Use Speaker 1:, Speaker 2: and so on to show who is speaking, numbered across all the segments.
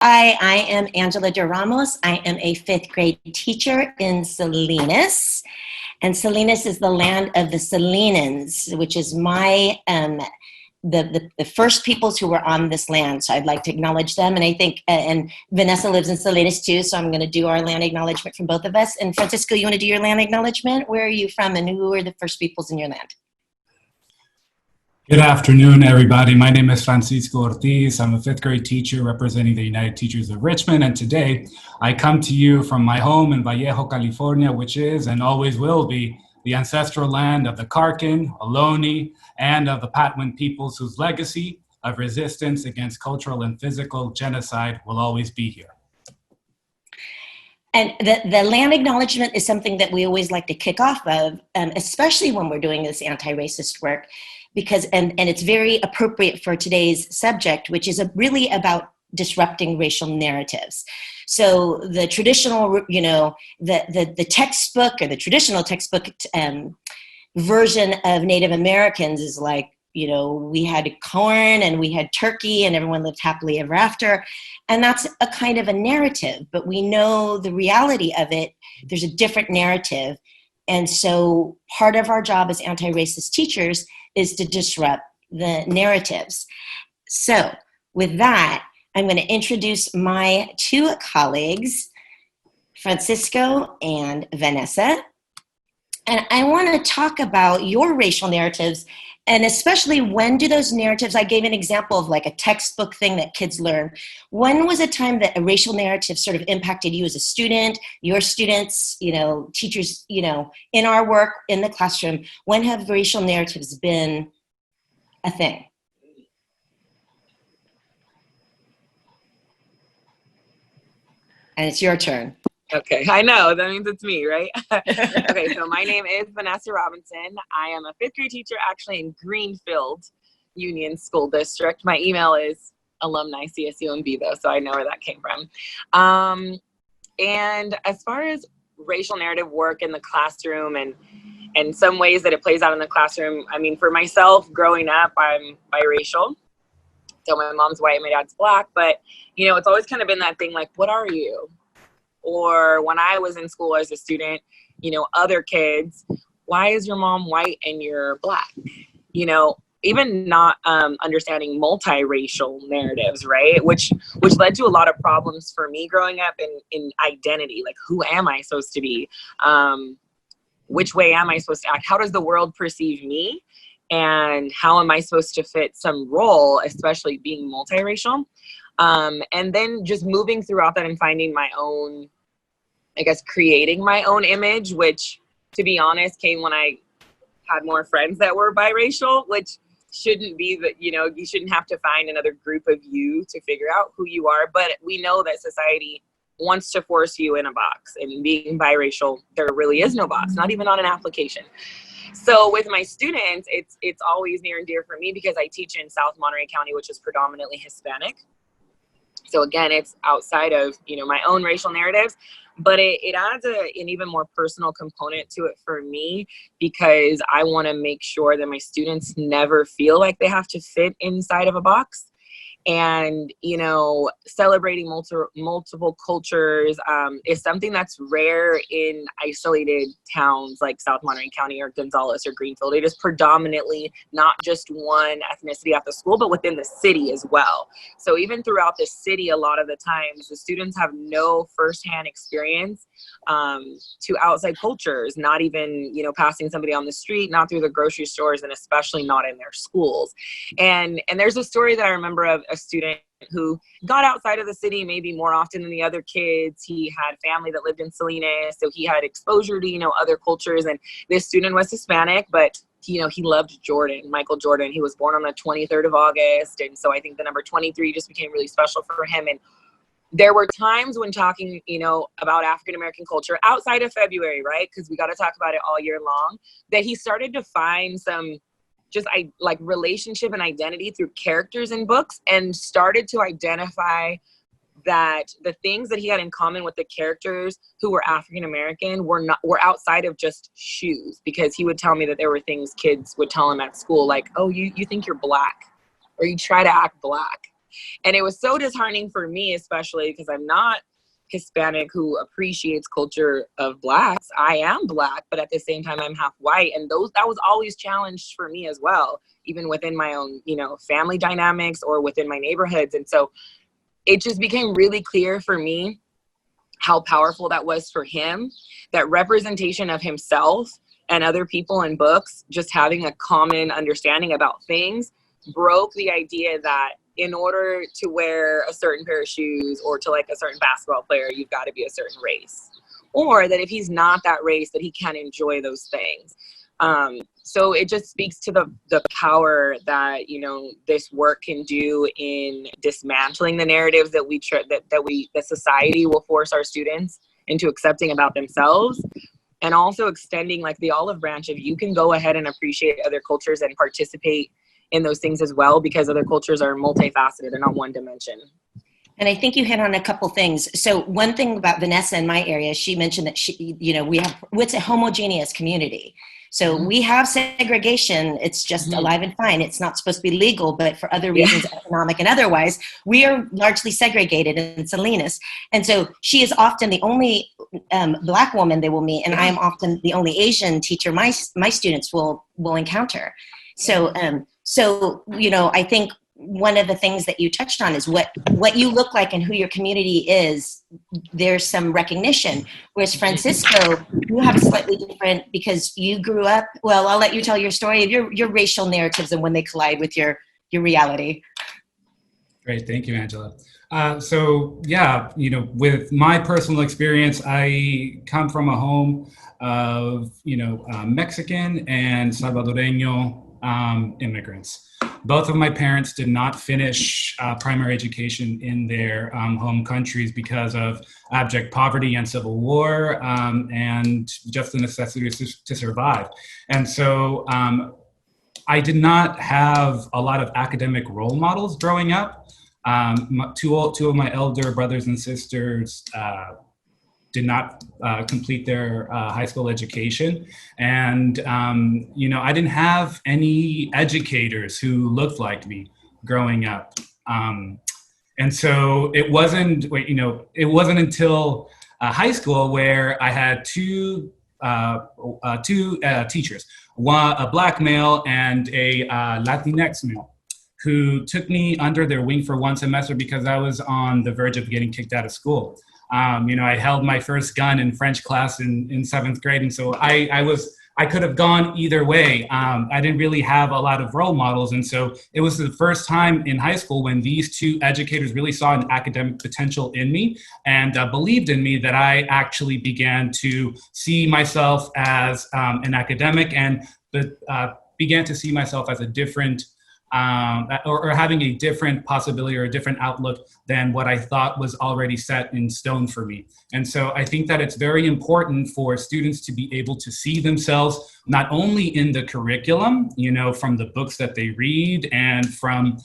Speaker 1: I am Angela de Ramos. I am a fifth grade teacher in Salinas. And Salinas is the land of the Salinans, which is the first peoples who were on this land. So I'd like to acknowledge them. And I think, and Vanessa lives in Salinas too, so I'm going to do our land acknowledgement from both of us. And Francisco, you want to do your land acknowledgement? Where are you from and who are the first peoples in your land?
Speaker 2: Good afternoon, everybody. My name is Francisco Ortiz. I'm a fifth grade teacher representing the United Teachers of Richmond. And today I come to you from my home in Vallejo, California, which is and always will be the ancestral land of the Karkin, Ohlone, and of the Patwin peoples whose legacy of resistance against cultural and physical genocide will always be here.
Speaker 1: And the land acknowledgement is something that we always like to kick off of, especially when we're doing this anti-racist work, because and it's very appropriate for today's subject, which is really about disrupting racial narratives. So the traditional, the textbook or the traditional textbook version of Native Americans is like, we had corn and we had turkey and everyone lived happily ever after. And that's a kind of a narrative, but we know the reality of it. There's a different narrative. And so part of our job as anti-racist teachers is to disrupt the narratives. So with that, I'm going to introduce my two colleagues, Francisco and Vanessa. And I want to talk about your racial narratives, and especially when do those narratives, I gave an example of like a textbook thing that kids learn. When was a time that a racial narrative sort of impacted you as a student, your students, teachers, in our work in the classroom? When have racial narratives been a thing? And it's your turn.
Speaker 3: Okay, I know, that means it's me, right? Okay, so my name is Vanessa Robinson. I am a fifth grade teacher actually in Greenfield Union School District. My email is alumni CSUMB though, so I know where that came from. And as far as racial narrative work in the classroom and some ways that it plays out in the classroom, I mean, for myself, growing up, I'm biracial. So my mom's white, my dad's black, but it's always kind of been that thing like, what are you? Or when I was in school as a student, other kids, why is your mom white and you're black? Even not understanding multiracial narratives, right? Which led to a lot of problems for me growing up in identity. Like, who am I supposed to be? Which way am I supposed to act? How does the world perceive me? And how am I supposed to fit some role, especially being multiracial? And then just moving throughout that and finding my own, creating my own image, which, to be honest, came when I had more friends that were biracial, which shouldn't be that, you shouldn't have to find another group of you to figure out who you are. But we know that society wants to force you in a box, and being biracial, there really is no box, not even on an application. So with my students, it's always near and dear for me because I teach in South Monterey County, which is predominantly Hispanic. So again, it's outside of, my own racial narratives, but it adds an even more personal component to it for me because I want to make sure that my students never feel like they have to fit inside of a box. And, celebrating multiple cultures is something that's rare in isolated towns like South Monterey County or Gonzales or Greenfield. It is predominantly not just one ethnicity at the school, but within the city as well. So even throughout the city, a lot of the times, the students have no firsthand experience to outside cultures, not even, passing somebody on the street, not through the grocery stores, and especially not in their schools. And there's a story that I remember of a student who got outside of the city maybe more often than the other kids. He had family that lived in Salinas, so he had exposure to, other cultures. And this student was Hispanic, but he loved Jordan, Michael Jordan. He was born on the 23rd of August. And so I think the number 23 just became really special for him. And there were times when talking, about African-American culture outside of February, right? Because we got to talk about it all year long, that he started to find some just relationship and identity through characters in books, and started to identify that the things that he had in common with the characters who were African American were outside of just shoes, because he would tell me that there were things kids would tell him at school, like, oh, you think you're black, or you try to act black. And it was so disheartening for me, especially because I'm not Hispanic who appreciates culture of Blacks. I am Black, but at the same time, I'm half white. And that was always challenged for me as well, even within my own, family dynamics or within my neighborhoods. And so it just became really clear for me how powerful that was for him, that representation of himself and other people in books, just having a common understanding about things, broke the idea that in order to wear a certain pair of shoes or to like a certain basketball player, you've got to be a certain race. Or that if he's not that race, that he can't enjoy those things. So it just speaks to the power that, this work can do in dismantling the narratives that society will force our students into accepting about themselves. And also extending like the olive branch of you can go ahead and appreciate other cultures and participate in those things as well, because other cultures are multifaceted. They're not one dimension.
Speaker 1: And I think you hit on a couple things. So one thing about Vanessa in my area, she mentioned that it's a homogeneous community. So we have segregation. It's just alive and fine. It's not supposed to be legal, but for other reasons, economic and otherwise, we are largely segregated in Salinas. And so she is often the only Black woman they will meet, and I am often the only Asian teacher my students will encounter. So, I think one of the things that you touched on is what you look like and who your community is. There's some recognition. Whereas Francisco, you have a slightly different, because you grew up, well, I'll let you tell your story of your racial narratives and when they collide with your reality.
Speaker 2: Great, thank you, Angela. With my personal experience, I come from a home of, Mexican and Salvadoreño immigrants. Both of my parents did not finish primary education in their home countries because of abject poverty and civil war and just the necessity to survive. And so I did not have a lot of academic role models growing up. Two of my elder brothers and sisters did not complete their high school education. And, I didn't have any educators who looked like me growing up. And so it wasn't until high school where I had two teachers, one, a Black male and a Latinx male, who took me under their wing for one semester because I was on the verge of getting kicked out of school. I held my first gun in French class in seventh grade. And so I could have gone either way. I didn't really have a lot of role models. And so it was the first time in high school when these two educators really saw an academic potential in me and believed in me that I actually began to see myself as an academic and began to see myself as a different or having a different possibility or a different outlook than what I thought was already set in stone for me. And so I think that it's very important for students to be able to see themselves not only in the curriculum, from the books that they read and from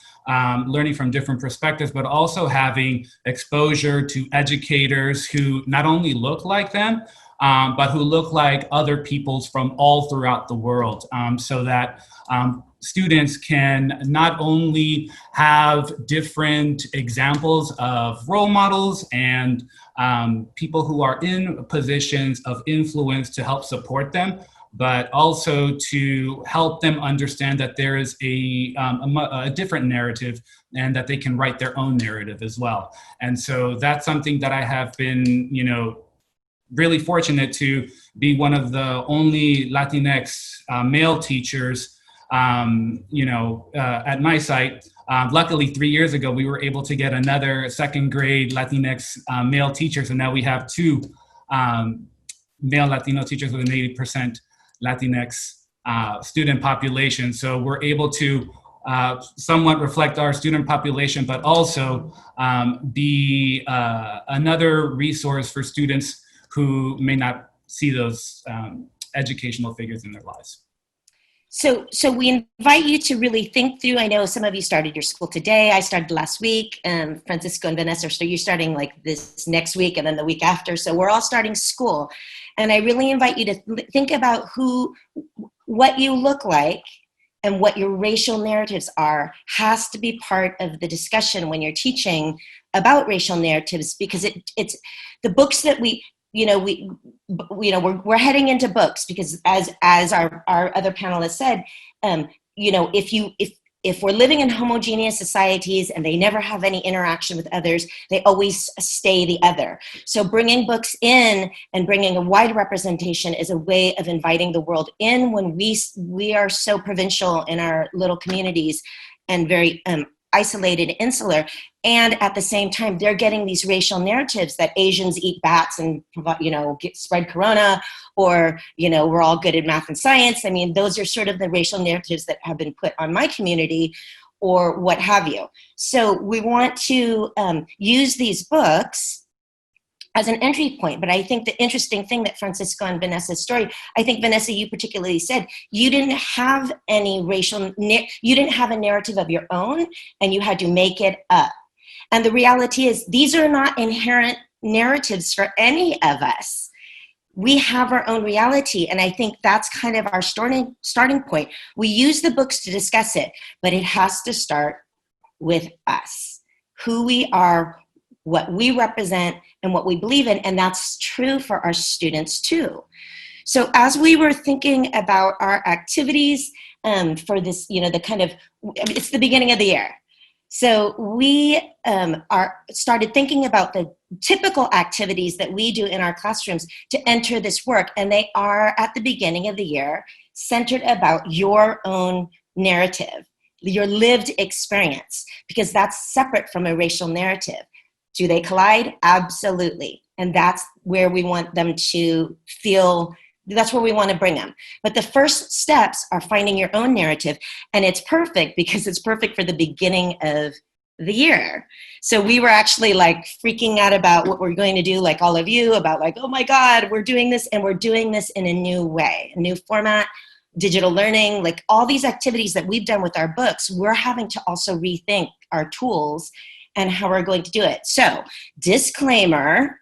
Speaker 2: learning from different perspectives, but also having exposure to educators who not only look like them, but who look like other peoples from all throughout the world, so that students can not only have different examples of role models and people who are in positions of influence to help support them, but also to help them understand that there is a different narrative and that they can write their own narrative as well. And so that's something that I have been, really fortunate to be one of the only Latinx male teachers at my site. Luckily, 3 years ago, we were able to get another second grade Latinx male teachers, and now we have two male Latino teachers with an 80% Latinx student population. So we're able to somewhat reflect our student population, but also be another resource for students who may not see those educational figures in their lives.
Speaker 1: So we invite you to really think through. I know some of you started your school today. I started last week. Francisco and Vanessa, so you're starting like this next week and then the week after. So we're all starting school. And I really invite you to think about what you look like and what your racial narratives are has to be part of the discussion when you're teaching about racial narratives, because it's the books that we're heading into books, because as our other panelists said, if we're living in homogeneous societies and they never have any interaction with others, they always stay the other. So bringing books in and bringing a wide representation is a way of inviting the world in when we are so provincial in our little communities and very isolated, insular. And at the same time, they're getting these racial narratives that Asians eat bats and, spread corona, or, we're all good at math and science. I mean, those are sort of the racial narratives that have been put on my community or what have you. So we want to use these books as an entry point. But I think the interesting thing that Francisco and Vanessa's story, I think, Vanessa, you particularly said, you didn't have any you didn't have a narrative of your own, and you had to make it up. And the reality is, these are not inherent narratives for any of us. We have our own reality, and I think that's kind of our starting point. We use the books to discuss it, but it has to start with us, who we are, what we represent, and what we believe in, and that's true for our students too. So as we were thinking about our activities for this, it's the beginning of the year. So we started thinking about the typical activities that we do in our classrooms to enter this work, and they are, at the beginning of the year, centered about your own narrative, your lived experience, because that's separate from a racial narrative. Do they collide? Absolutely. And that's where we want them to feel, that's where we want to bring them. But the first steps are finding your own narrative. And it's perfect because it's perfect for the beginning of the year. So we were actually like freaking out about what we're going to do, like all of you, about like, oh my God, we're doing this, and we're doing this in a new way, a new format, digital learning, like all these activities that we've done with our books, we're having to also rethink our tools and how we're going to do it. So, disclaimer,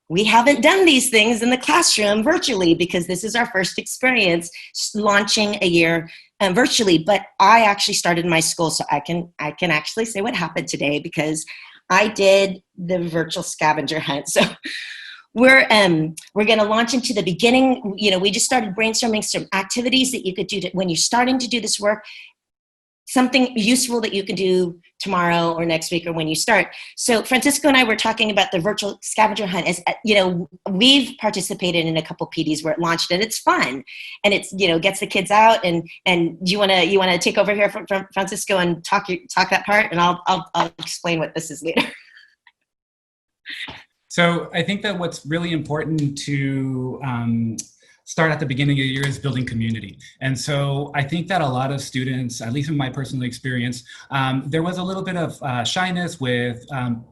Speaker 1: we haven't done these things in the classroom virtually because this is our first experience launching a year virtually. But I actually started my school, so I can actually say what happened today because I did the virtual scavenger hunt. So we're going to launch into the beginning. We just started brainstorming some activities that you could do when you're starting to do this work. Something useful that you can do tomorrow or next week or when you start. So Francisco and I were talking about the virtual scavenger hunt. As we've participated in a couple PDs where it launched, and it's fun, and it's gets the kids out. And you want to take over here from Francisco and talk that part, and I'll explain what this is later.
Speaker 2: So I think that what's really important to start at the beginning of the year is building community. And so I think that a lot of students, at least in my personal experience, there was a little bit of shyness with,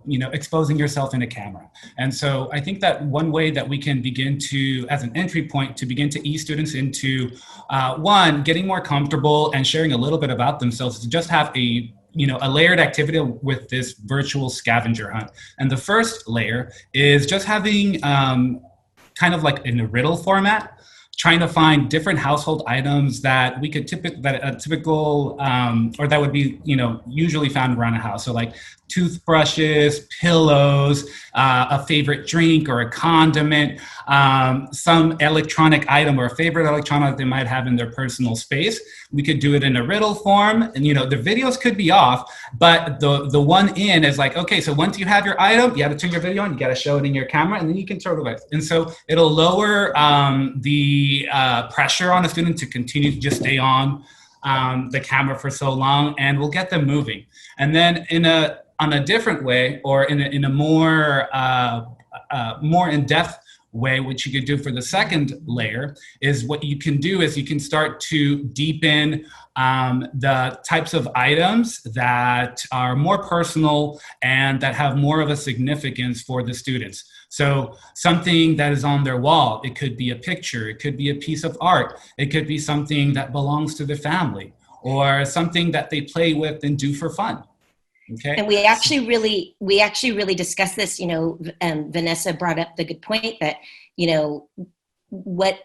Speaker 2: exposing yourself in a camera. And so I think that one way that we can begin to, as an entry point, to begin to ease students into, one, getting more comfortable and sharing a little bit about themselves, to just have a layered activity with this virtual scavenger hunt. And the first layer is just having kind of like in a riddle format, trying to find different household items that we could typical or that would be usually found around a house. So like toothbrushes, pillows, a favorite drink or a condiment, some electronic item or a favorite electronic they might have in their personal space. We could do it in a riddle form, and the videos could be off, but the one in is like, okay, so once you have your item, you have to turn your video on, you got to show it in your camera, and then you can turn it away. And so it'll lower the pressure on a student to continue to just stay on the camera for so long, and we'll get them moving. And then on a different way, or in a more in-depth way, which you could do for the second layer, is what you can do is you can start to deepen the types of items that are more personal and that have more of a significance for the students. So something that is on their wall, it could be a picture, it could be a piece of art, it could be something that belongs to the family, or something that they play with and do for fun. Okay.
Speaker 1: And we actually really discussed this. Vanessa brought up the good point that what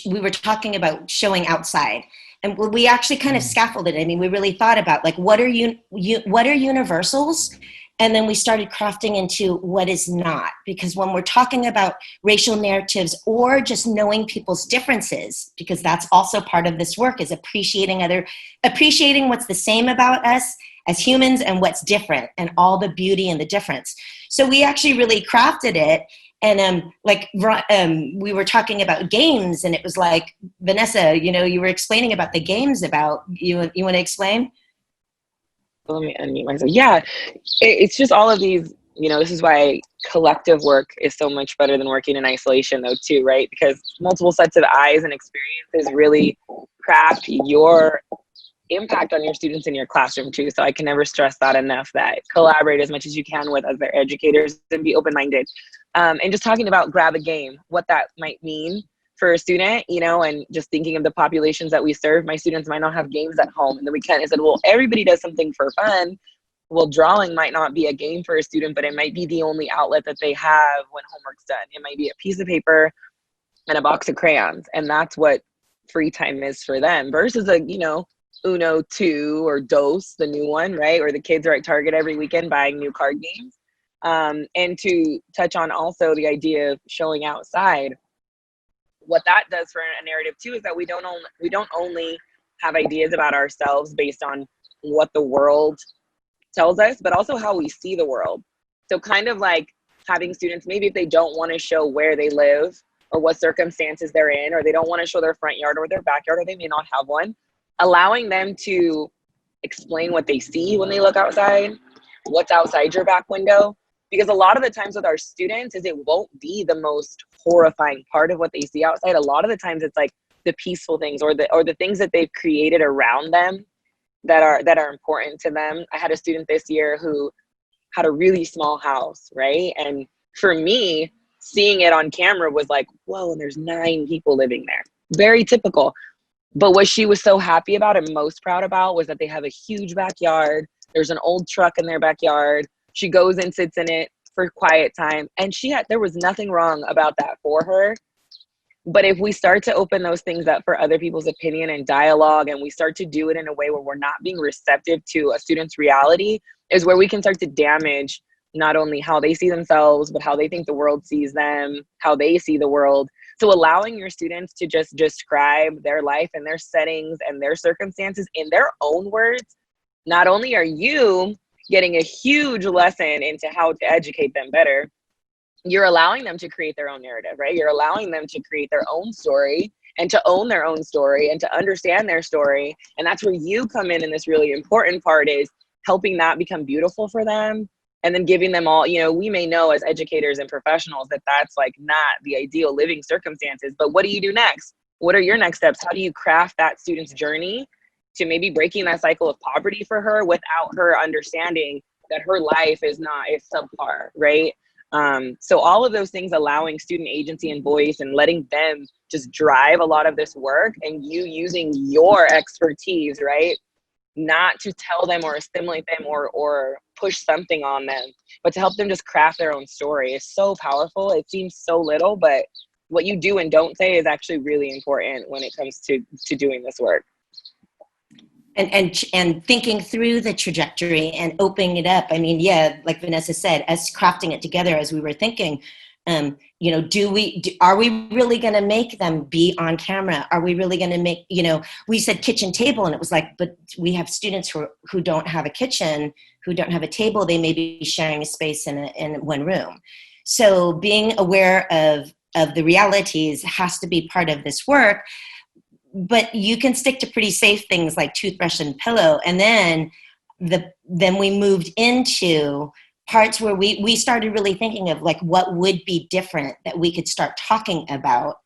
Speaker 1: we were talking about showing outside, and we actually kind of scaffolded it. I mean, we really thought about like, what are universals? And then we started crafting into what is not, because when we're talking about racial narratives or just knowing people's differences, because that's also part of this work, is appreciating what's the same about us as humans and what's different and all the beauty and the difference. So we actually really crafted it. And we were talking about games, and it was like, Vanessa, you were explaining about the games. About you want to explain?
Speaker 3: Let me unmute myself. Yeah, it's just all of these. This is why collective work is so much better than working in isolation, though, too, right? Because multiple sets of eyes and experiences really craft your impact on your students in your classroom too. So I can never stress that enough, that collaborate as much as you can with other educators and be open-minded. And just talking about grab a game, what that might mean for a student, and just thinking of the populations that we serve. My students might not have games at home, and then I said, well, everybody does something for fun. Well, drawing might not be a game for a student, but it might be the only outlet that they have when homework's done. It might be a piece of paper and a box of crayons, and that's what free time is for them, versus Uno 2 or Dos, the new one, right? Or the kids are at Target every weekend buying new card games. And to touch on also the idea of showing outside, what that does for a narrative too is that we don't only have ideas about ourselves based on what the world tells us, but also how we see the world. So kind of like having students, maybe if they don't want to show where they live or what circumstances they're in, or they don't want to show their front yard or their backyard, or they may not have one, allowing them to explain what they see when they look outside, what's outside your back window. Because a lot of the times with our students is it won't be the most horrifying part of what they see outside. A lot of the times it's like the peaceful things or the things that they've created around them that are important to them. I had a student this year who had a really small house, right? And for me, seeing it on camera was like, whoa, and there's 9 people living there. Very typical. But what she was so happy about and most proud about was that they have a huge backyard. There's an old truck in their backyard. She goes and sits in it for quiet time. And there was nothing wrong about that for her. But if we start to open those things up for other people's opinion and dialogue, and we start to do it in a way where we're not being receptive to a student's reality, is where we can start to damage not only how they see themselves, but how they think the world sees them, how they see the world. So allowing your students to just describe their life and their settings and their circumstances in their own words, not only are you getting a huge lesson into how to educate them better, you're allowing them to create their own narrative, right? You're allowing them to create their own story and to own their own story and to understand their story. And that's where you come in this really important part, is helping that become beautiful for them. And then giving them all, we may know as educators and professionals that that's like not the ideal living circumstances, but what do you do next? What are your next steps? How do you craft that student's journey to maybe breaking that cycle of poverty for her without her understanding that her life is subpar, right? So all of those things, allowing student agency and voice and letting them just drive a lot of this work, and you using your expertise, right? Not to tell them or assimilate them or push something on them, but to help them just craft their own story is so powerful. It seems so little, but what you do and don't say is actually really important when it comes to doing this work.
Speaker 1: And thinking through the trajectory and opening it up. I mean, yeah, like Vanessa said, us crafting it together as we were thinking, are we really going to make them be on camera? Are we really going to make, we said kitchen table, and it was like, but we have students who don't have a kitchen, who don't have a table. They may be sharing a space in one room. So being aware of the realities has to be part of this work. But you can stick to pretty safe things like toothbrush and pillow. And then we moved into parts where we started really thinking of like what would be different that we could start talking about.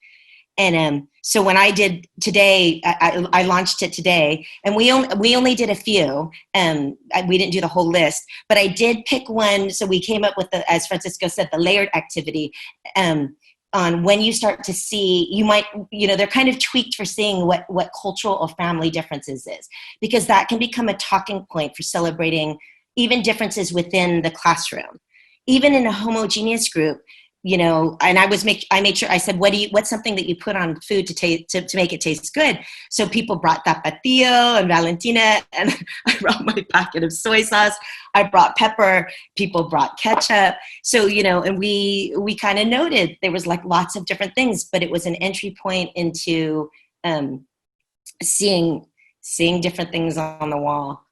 Speaker 1: And so when I did today, I launched it today, and we only did a few. We didn't do the whole list, but I did pick one. So we came up with, as Francisco said, the layered activity. On when you start to see, they're kind of tweaked for seeing what cultural or family differences is, because that can become a talking point for celebrating even differences within the classroom. Even in a homogeneous group, and I made sure, I said, what's something that you put on food to make it taste good? So people brought tapatio and Valentina, and I brought my packet of soy sauce. I brought pepper. People brought ketchup. So, and we kind of noted there was like lots of different things, but it was an entry point into seeing different things on the wall.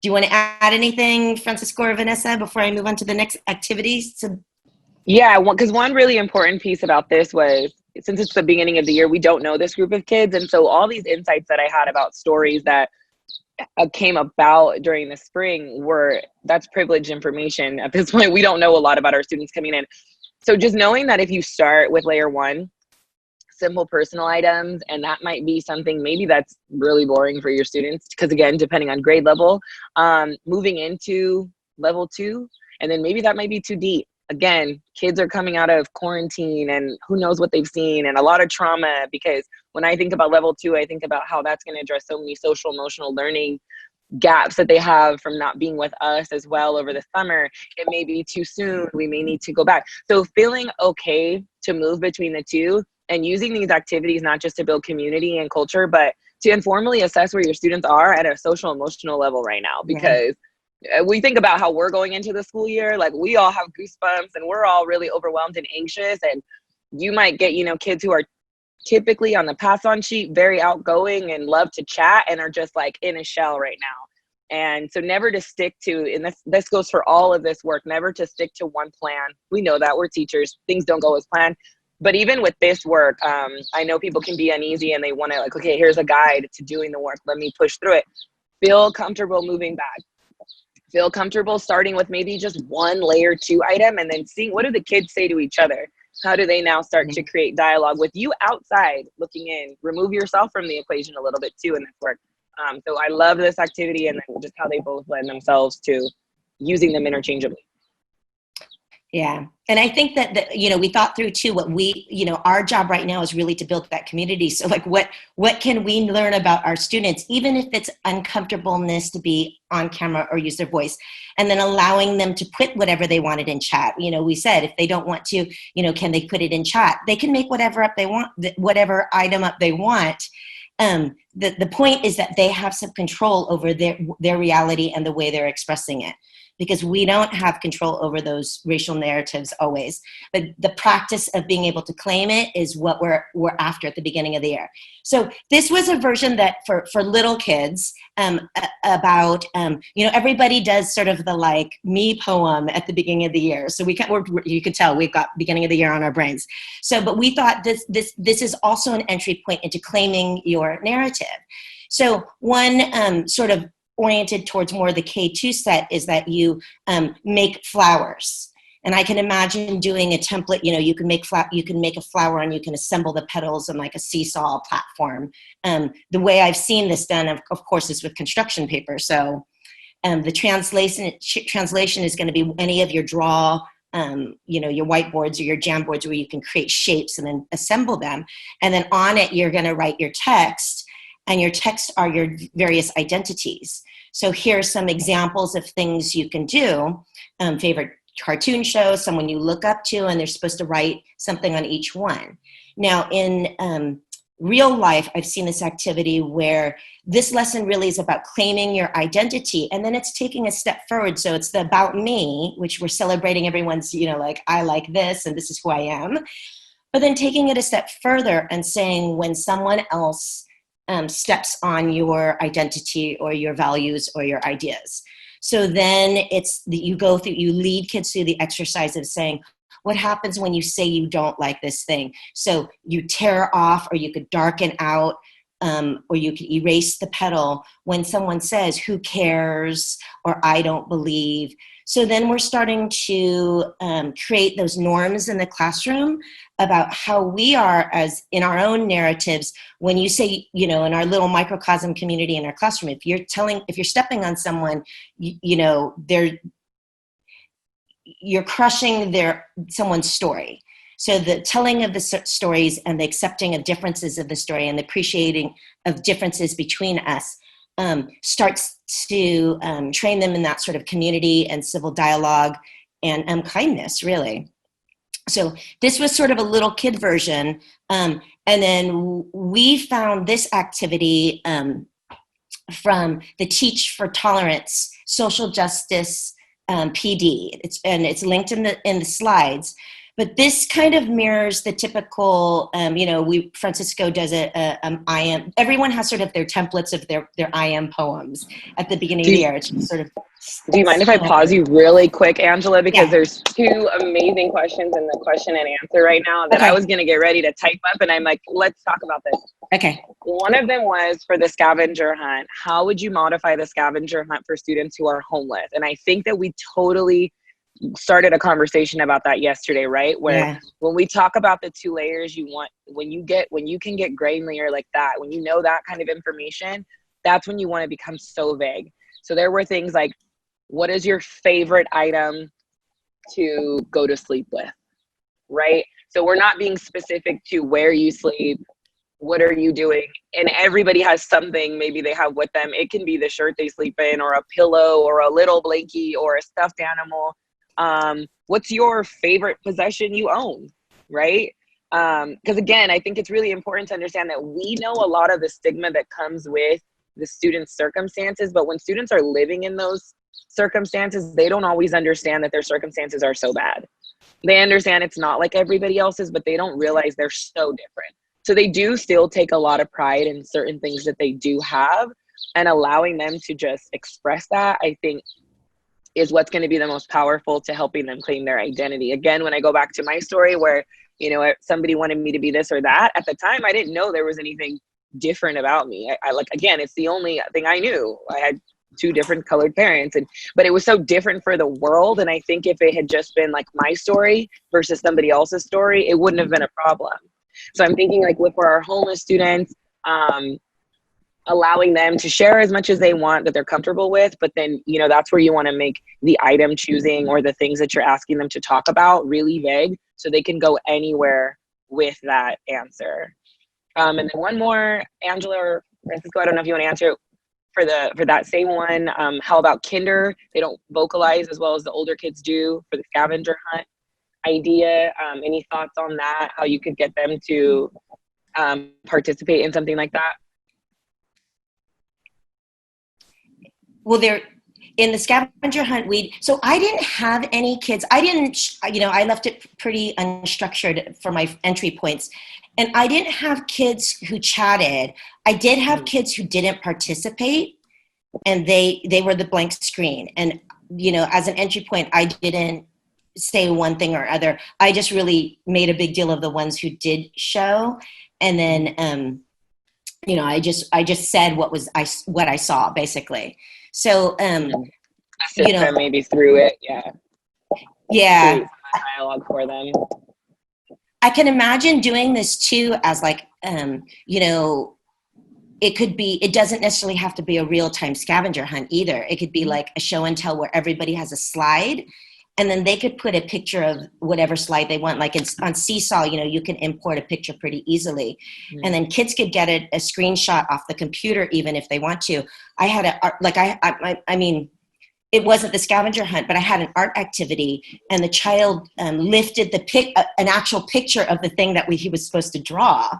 Speaker 1: Do you want to add anything, Francisco or Vanessa, before I move on to the next activities?
Speaker 3: Yeah, because one really important piece about this was, since it's the beginning of the year, we don't know this group of kids. And so all these insights that I had about stories that came about during the spring that's privileged information. At this point, we don't know a lot about our students coming in. So just knowing that if you start with layer 1, simple personal items, and that might be something maybe that's really boring for your students, because again, depending on grade level, moving into level 2, and then maybe that might be too deep. Again, kids are coming out of quarantine and who knows what they've seen, and a lot of trauma, because when I think about level 2, I think about how that's going to address so many social emotional learning gaps that they have from not being with us as well over the summer. It may be too soon. We may need to go back. So feeling okay to move between the two and using these activities, not just to build community and culture, but to informally assess where your students are at a social emotional level right now, because we think about how we're going into the school year, like we all have goosebumps and we're all really overwhelmed and anxious. And you might get, kids who are typically on the pass on sheet, very outgoing and love to chat, and are just like in a shell right now. And so never to stick to, and this goes for all of this work, never to stick to one plan. We know that we're teachers, things don't go as planned. But even with this work, I know people can be uneasy and they want to like, okay, here's a guide to doing the work. Let me push through it. Feel comfortable moving back. Feel comfortable starting with maybe just one layer 2 item, and then seeing what do the kids say to each other? How do they now start to create dialogue with you outside looking in? Remove yourself from the equation a little bit too in this work. So I love this activity, and then just how they both lend themselves to using them interchangeably.
Speaker 1: Yeah. And I think that we thought through too, what our job right now is really to build that community. So like what can we learn about our students, even if it's uncomfortableness to be on camera or use their voice, and then allowing them to put whatever they wanted in chat. We said, if they don't want to, can they put it in chat? They can make whatever up they want, whatever item up they want. The point is that they have some control over their reality and the way they're expressing it, because we don't have control over those racial narratives always. But the practice of being able to claim it is what we're after at the beginning of the year. So this was a version that for little kids about, everybody does sort of the like me poem at the beginning of the year. So you could tell we've got beginning of the year on our brains. So, but we thought this is also an entry point into claiming your narrative. So one sort of oriented towards more the K2 set is that you make flowers. And I can imagine doing a template, you can make a flower and you can assemble the petals on like a seesaw platform. The way I've seen this done, of course, is with construction paper. So the translation is going to be any of your draw, your whiteboards or your Jamboards where you can create shapes and then assemble them. And then on it, you're going to write your text. And your texts are your various identities. So here are some examples of things you can do. Favorite cartoon show, someone you look up to, and they're supposed to write something on each one. Now in real life, I've seen this activity where this lesson really is about claiming your identity, and then it's taking a step forward. So it's the about me, which we're celebrating everyone's, like I like this and this is who I am. But then taking it a step further and saying when someone else steps on your identity or your values or your ideas. So then it's that you lead kids through the exercise of saying, what happens when you say you don't like this thing? So you tear off, or you could darken out, or you could erase the petal when someone says, who cares? Or I don't believe. So then we're starting to create those norms in the classroom about how we are as in our own narratives. When you say, in our little microcosm community in our classroom, if you're stepping on someone, you're crushing someone's story. So the telling of the stories and the accepting of differences of the story and the appreciating of differences between us starts to train them in that sort of community and civil dialogue and kindness, really. So this was sort of a little kid version. And then we found this activity from the Teach for Tolerance Social Justice PD. It's linked in the slides. But this kind of mirrors the typical, Francisco does I am, everyone has sort of their templates of their I am poems at the beginning of the year. It's just sort of.
Speaker 3: Do you mind if I pause you really quick, Angela? Because
Speaker 1: Yeah.
Speaker 3: There's two amazing questions in the question and answer right now that I was going to get ready to type up, and I'm like, let's talk about this.
Speaker 1: Okay.
Speaker 3: One of them was for the scavenger hunt. How would you modify the scavenger hunt for students who are homeless? And I think that we totally started a conversation about that yesterday, right? Where when we talk about the 2 layers you want, when you can get grainier like that, when you know that kind of information, that's when you want to become so vague. So there were things like, what is your favorite item to go to sleep with, right? So we're not being specific to where you sleep, what are you doing? And everybody has something maybe they have with them. It can be the shirt they sleep in, or a pillow, or a little blankie, or a stuffed animal. What's your favorite possession you own, right? Because again, I think it's really important to understand that we know a lot of the stigma that comes with the students' circumstances, but when students are living in those circumstances, they don't always understand that their circumstances are so bad. They understand it's not like everybody else's, but they don't realize they're so different. So they do still take a lot of pride in certain things that they do have, and allowing them to just express that, I think, is what's going to be the most powerful to helping them claim their identity. Again, when I go back to my story where, somebody wanted me to be this or that, at the time, I didn't know there was anything different about me. I again, it's the only thing I knew. I had 2 different colored parents, but it was so different for the world. And I think if it had just been like my story versus somebody else's story, it wouldn't have been a problem. So I'm thinking like for our homeless students, allowing them to share as much as they want that they're comfortable with, but then, that's where you want to make the item choosing or the things that you're asking them to talk about really vague so they can go anywhere with that answer. And then one more, Angela or Francisco, I don't know if you want to answer for that same one. How about kinder? They don't vocalize as well as the older kids do for the scavenger hunt idea. Any thoughts on that? How you could get them to participate in something like that?
Speaker 1: Well, in the scavenger hunt, so I didn't have any kids. I left it pretty unstructured for my entry points. And I didn't have kids who chatted. I did have kids who didn't participate, and they were the blank screen. And, as an entry point, I didn't say one thing or other. I just really made a big deal of the ones who did show. And then, I just said what I saw, basically. So,
Speaker 3: maybe through it. Yeah.
Speaker 1: Yeah.
Speaker 3: Dialogue for them.
Speaker 1: I can imagine doing this too as like, it doesn't necessarily have to be a real-time scavenger hunt either. It could be like a show and tell where everybody has a slide, and then they could put a picture of whatever slide they want. Like on Seesaw, you can import a picture pretty easily. Mm-hmm. And then kids could get a screenshot off the computer even if they want to. I had it wasn't the scavenger hunt, but I had an art activity, and the child lifted an actual picture of the thing that he was supposed to draw.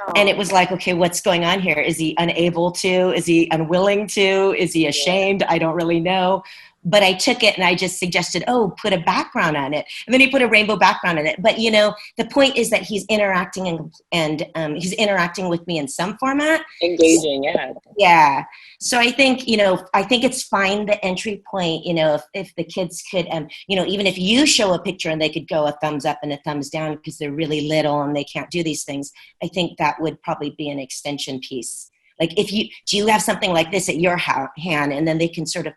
Speaker 1: Oh. And it was like, okay, what's going on here? Is he unable to? Is he unwilling to? Is he ashamed? I don't really know. But I took it and I just suggested, put a background on it. And then he put a rainbow background on it. But, the point is that he's interacting and he's interacting with me in some format.
Speaker 3: Engaging, yeah.
Speaker 1: Yeah. So I think, it's fine, the entry point, if the kids could, even if you show a picture and they could go a thumbs up and a thumbs down because they're really little and they can't do these things, I think that would probably be an extension piece. Like do you have something like this at your hand, and then they can sort of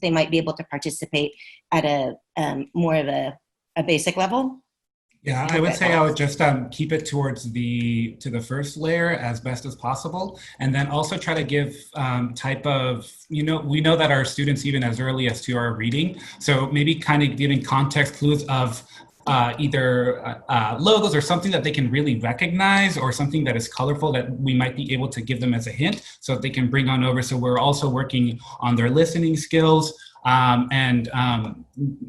Speaker 1: they might be able to participate at a more of a basic level.
Speaker 2: Yeah, I would say I would just keep it towards the first layer as best as possible, and then also try to give type of, we know that our students even as early as 2 are reading, so maybe kind of giving context clues of either logos or something that they can really recognize, or something that is colorful that we might be able to give them as a hint so that they can bring on over. So we're also working on their listening skills, and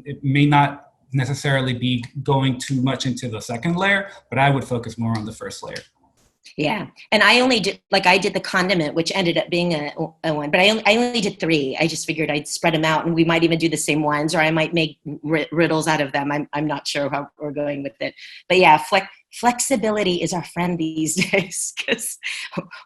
Speaker 2: it may not necessarily be going too much into the second layer, but I would focus more on the first layer.
Speaker 1: Yeah. And I only did, like I did the condiment, which ended up being a one, but I only did 3. I just figured I'd spread them out, and we might even do the same ones, or I might make riddles out of them. I'm not sure how we're going with it, but yeah, flexibility is our friend these days, because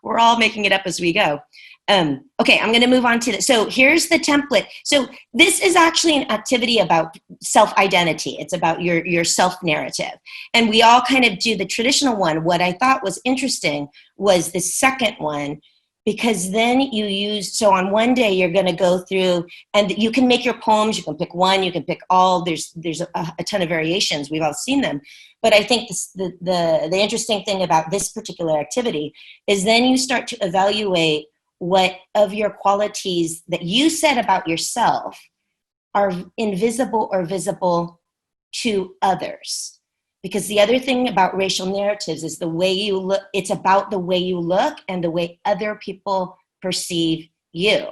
Speaker 1: we're all making it up as we go. Okay, I'm going to move on to this. So here's the template. So this is actually an activity about self-identity. It's about your self-narrative. And we all kind of do the traditional one. What I thought was interesting was the second one, because then you use, so on one day you're going to go through, and you can make your poems. You can pick one, you can pick all. There's a ton of variations. We've all seen them. But I think the interesting thing about this particular activity is then you start to evaluate what of your qualities that you said about yourself are invisible or visible to others. Because the other thing about racial narratives is the way you look. It's about the way you look and the way other people perceive you.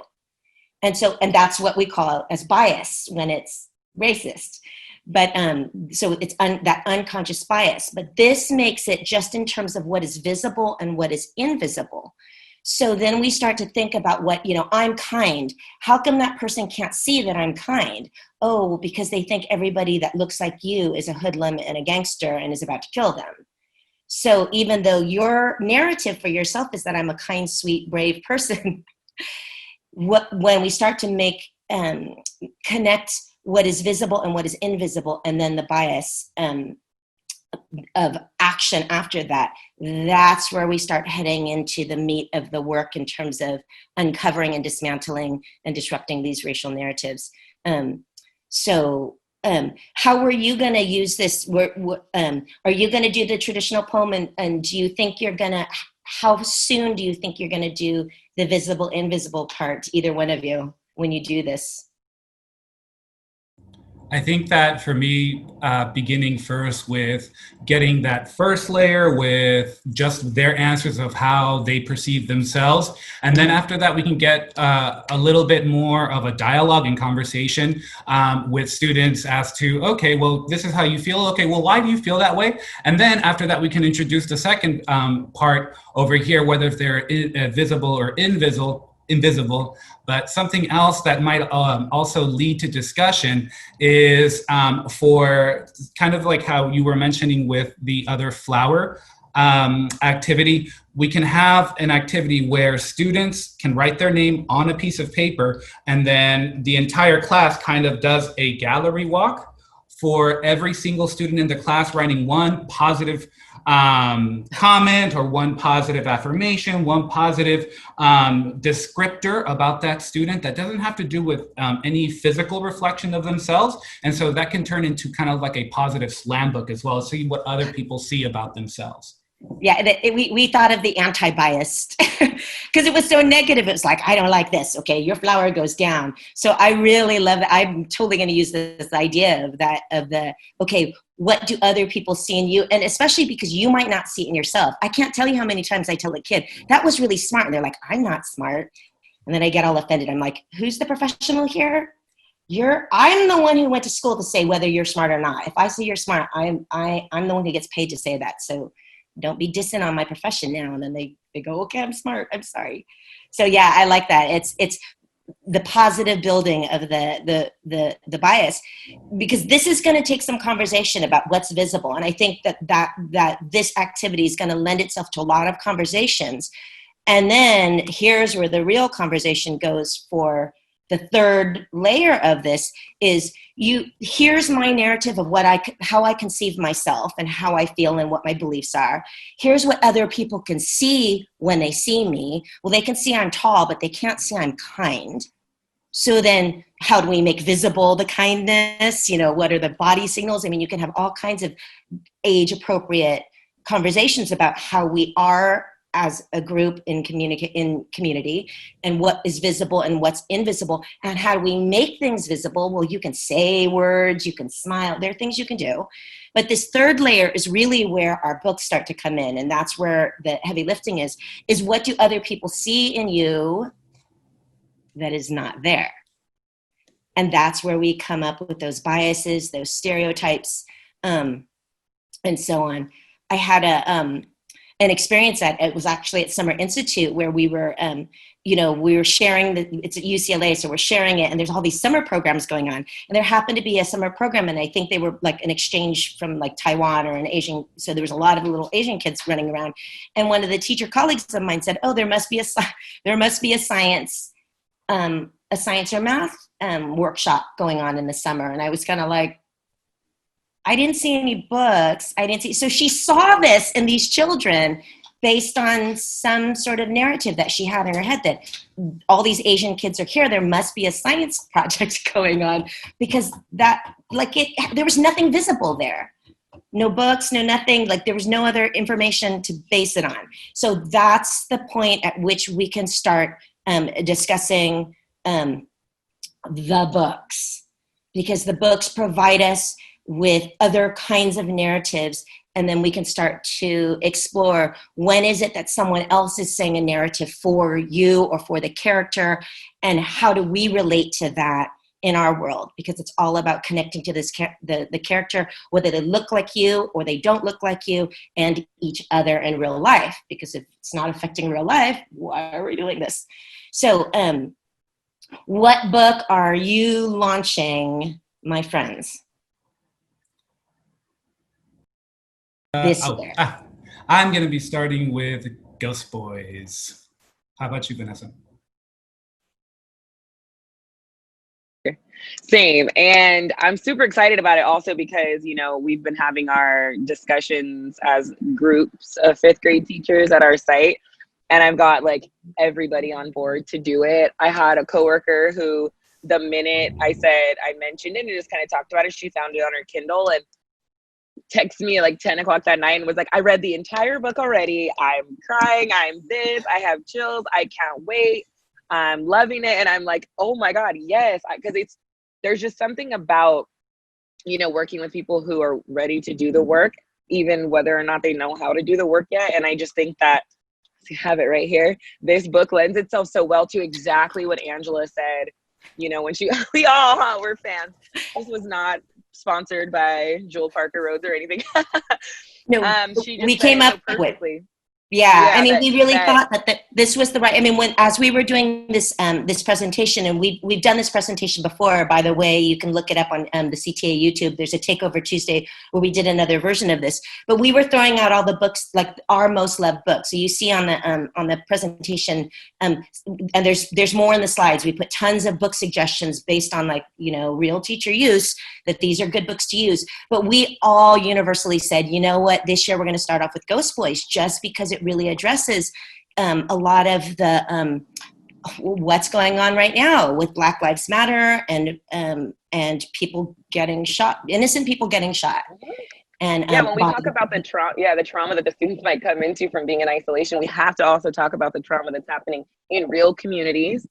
Speaker 1: And that's what we call as bias when it's racist. But so it's that unconscious bias. But this makes it just in terms of what is visible and what is invisible. So then we start to think about what, I'm kind. How come that person can't see that I'm kind? Oh, because they think everybody that looks like you is a hoodlum and a gangster and is about to kill them. So even though your narrative for yourself is that I'm a kind, sweet, brave person, when we start to connect what is visible and what is invisible, and then the bias of action after that, that's where we start heading into the meat of the work in terms of uncovering and dismantling and disrupting these racial narratives. So how were you going to use this? Are you going to do the traditional poem, and do you think how soon do you think you're going to do the visible, invisible part, either one of you, when you do this?
Speaker 2: I think that for me, beginning first with getting that first layer with just their answers of how they perceive themselves. And then after that, we can get a little bit more of a dialogue and conversation with students as to, okay, well, this is how you feel. Okay, well, why do you feel that way? And then after that, we can introduce the second part over here, whether they're visible or invisible. But something else that might also lead to discussion is for kind of like how you were mentioning with the other flower activity, we can have an activity where students can write their name on a piece of paper, and then the entire class kind of does a gallery walk for every single student in the class, writing one positive comment or one positive affirmation, one positive descriptor about that student that doesn't have to do with any physical reflection of themselves. And so that can turn into kind of like a positive slam book as well, see what other people see about themselves.
Speaker 1: Yeah, we thought of the anti-biased because it was so negative. It was like, I don't like this. Okay, your flower goes down. So I really love it. I'm totally going to use this idea of okay, what do other people see in you? And especially because you might not see it in yourself. I can't tell you how many times I tell a kid, that was really smart. And they're like, I'm not smart. And then I get all offended. I'm like, who's the professional here? I'm the one who went to school to say whether you're smart or not. If I say you're smart, I'm the one who gets paid to say that. So don't be dissing on my profession now. And then they go, okay, I'm smart. I'm sorry. So yeah, I like that. It's the positive building of the bias, because this is going to take some conversation about what's visible. And I think that this activity is going to lend itself to a lot of conversations. And then here's where the real conversation goes for the third layer of this is here's my narrative of how I conceive myself and how I feel and what my beliefs are. Here's what other people can see when they see me. Well, they can see I'm tall, but they can't see I'm kind. So then how do we make visible the kindness? What are the body signals? I mean, you can have all kinds of age appropriate conversations about how we are as a group in community, and what is visible and what's invisible, and how do we make things visible? Well, you can say words, you can smile, there are things you can do. But this third layer is really where our books start to come in, and that's where the heavy lifting is what do other people see in you that is not there? And that's where we come up with those biases, those stereotypes, and so on. I had an experience it was actually at Summer Institute where we were, we were sharing, it's at UCLA, so we're sharing it, and there's all these summer programs going on. And there happened to be a summer program, and I think they were like an exchange from like Taiwan or an Asian, so there was a lot of little Asian kids running around. And one of the teacher colleagues of mine said, oh, there must be a science or math workshop going on in the summer. And I was kind of like, I didn't see any books. So she saw this in these children based on some sort of narrative that she had in her head that all these Asian kids are here. There must be a science project going on, because there was nothing visible there. No books, no nothing, like there was no other information to base it on. So that's the point at which we can start discussing the books, because the books provide us with other kinds of narratives, and then we can start to explore, when is it that someone else is saying a narrative for you or for the character, and how do we relate to that in our world? Because it's all about connecting to this the character, whether they look like you or they don't look like you, and each other in real life. Because if it's not affecting real life, why are we doing this? So what book are you launching, my friends, this year?
Speaker 2: I'm going to be starting with Ghost Boys. How about you, Vanessa?
Speaker 3: Same. And I'm super excited about it also because, we've been having our discussions as groups of 5th grade teachers at our site. And I've got like everybody on board to do it. I had a coworker who, the minute I mentioned it and just kind of talked about it, she found it on her Kindle and texted me at like 10 o'clock that night and was like, I read the entire book already. I'm crying. I'm this. I have chills. I can't wait. I'm loving it. And I'm like, oh my God, yes. Because there's just something about, working with people who are ready to do the work, even whether or not they know how to do the work yet. And I just think that, I have it right here, this book lends itself so well to exactly what Angela said, when we're fans. This was not sponsored by Joel Parker Rhodes or anything.
Speaker 1: No, we came up
Speaker 3: perfectly.
Speaker 1: Yeah, we really thought that this was the right. As we were doing this this presentation, and we've done this presentation before, by the way, you can look it up on the CTA YouTube. There's a Takeover Tuesday where we did another version of this. But we were throwing out all the books, like our most loved books. So you see on the presentation, and there's more in the slides. We put tons of book suggestions based on real teacher use, that these are good books to use. But we all universally said, you know what, this year we're going to start off with Ghost Boys, just because it really addresses a lot of the what's going on right now with Black Lives Matter and people getting shot, innocent people getting shot. And
Speaker 3: when we talk about the trauma that the students might come into from being in isolation, we have to also talk about the trauma that's happening in real communities.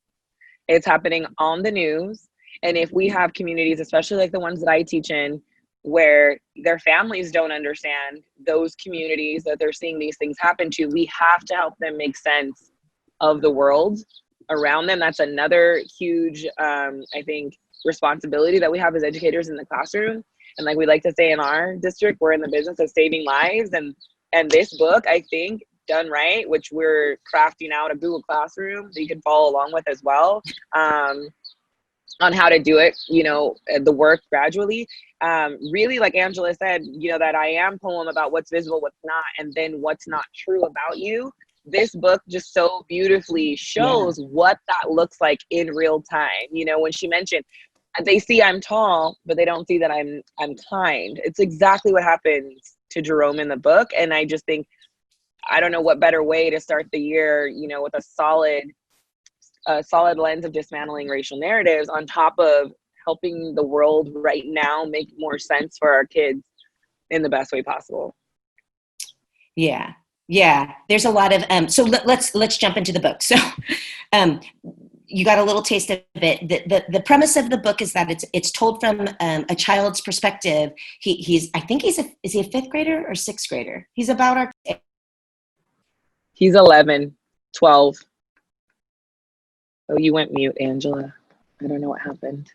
Speaker 3: It's happening on the news. And if we have communities, especially like the ones that I teach in, where their families don't understand those communities that they're seeing these things happen to, we have to help them make sense of the world around them. That's another huge, I think, responsibility that we have as educators in the classroom. And like we like to say in our district, we're in the business of saving lives. And this book, I think, done right, which we're crafting out a Google Classroom that you can follow along with as well, on how to do it, the work gradually. Really, like Angela said, that I am poem about what's visible, what's not, and then what's not true about you. This book just so beautifully shows what that looks like in real time. When she mentioned, they see I'm tall, but they don't see that I'm kind. It's exactly what happens to Jerome in the book. And I just think, I don't know what better way to start the year, with a solid lens of dismantling racial narratives on top of helping the world right now make more sense for our kids in the best way possible.
Speaker 1: Yeah. There's a lot of so let's jump into the book. So you got a little taste of it. The premise of the book is that it's told from a child's perspective. Is he a 5th grader or 6th grader? He's about our.
Speaker 3: He's 11, 12. Oh, you went mute, Angela. I don't know what happened.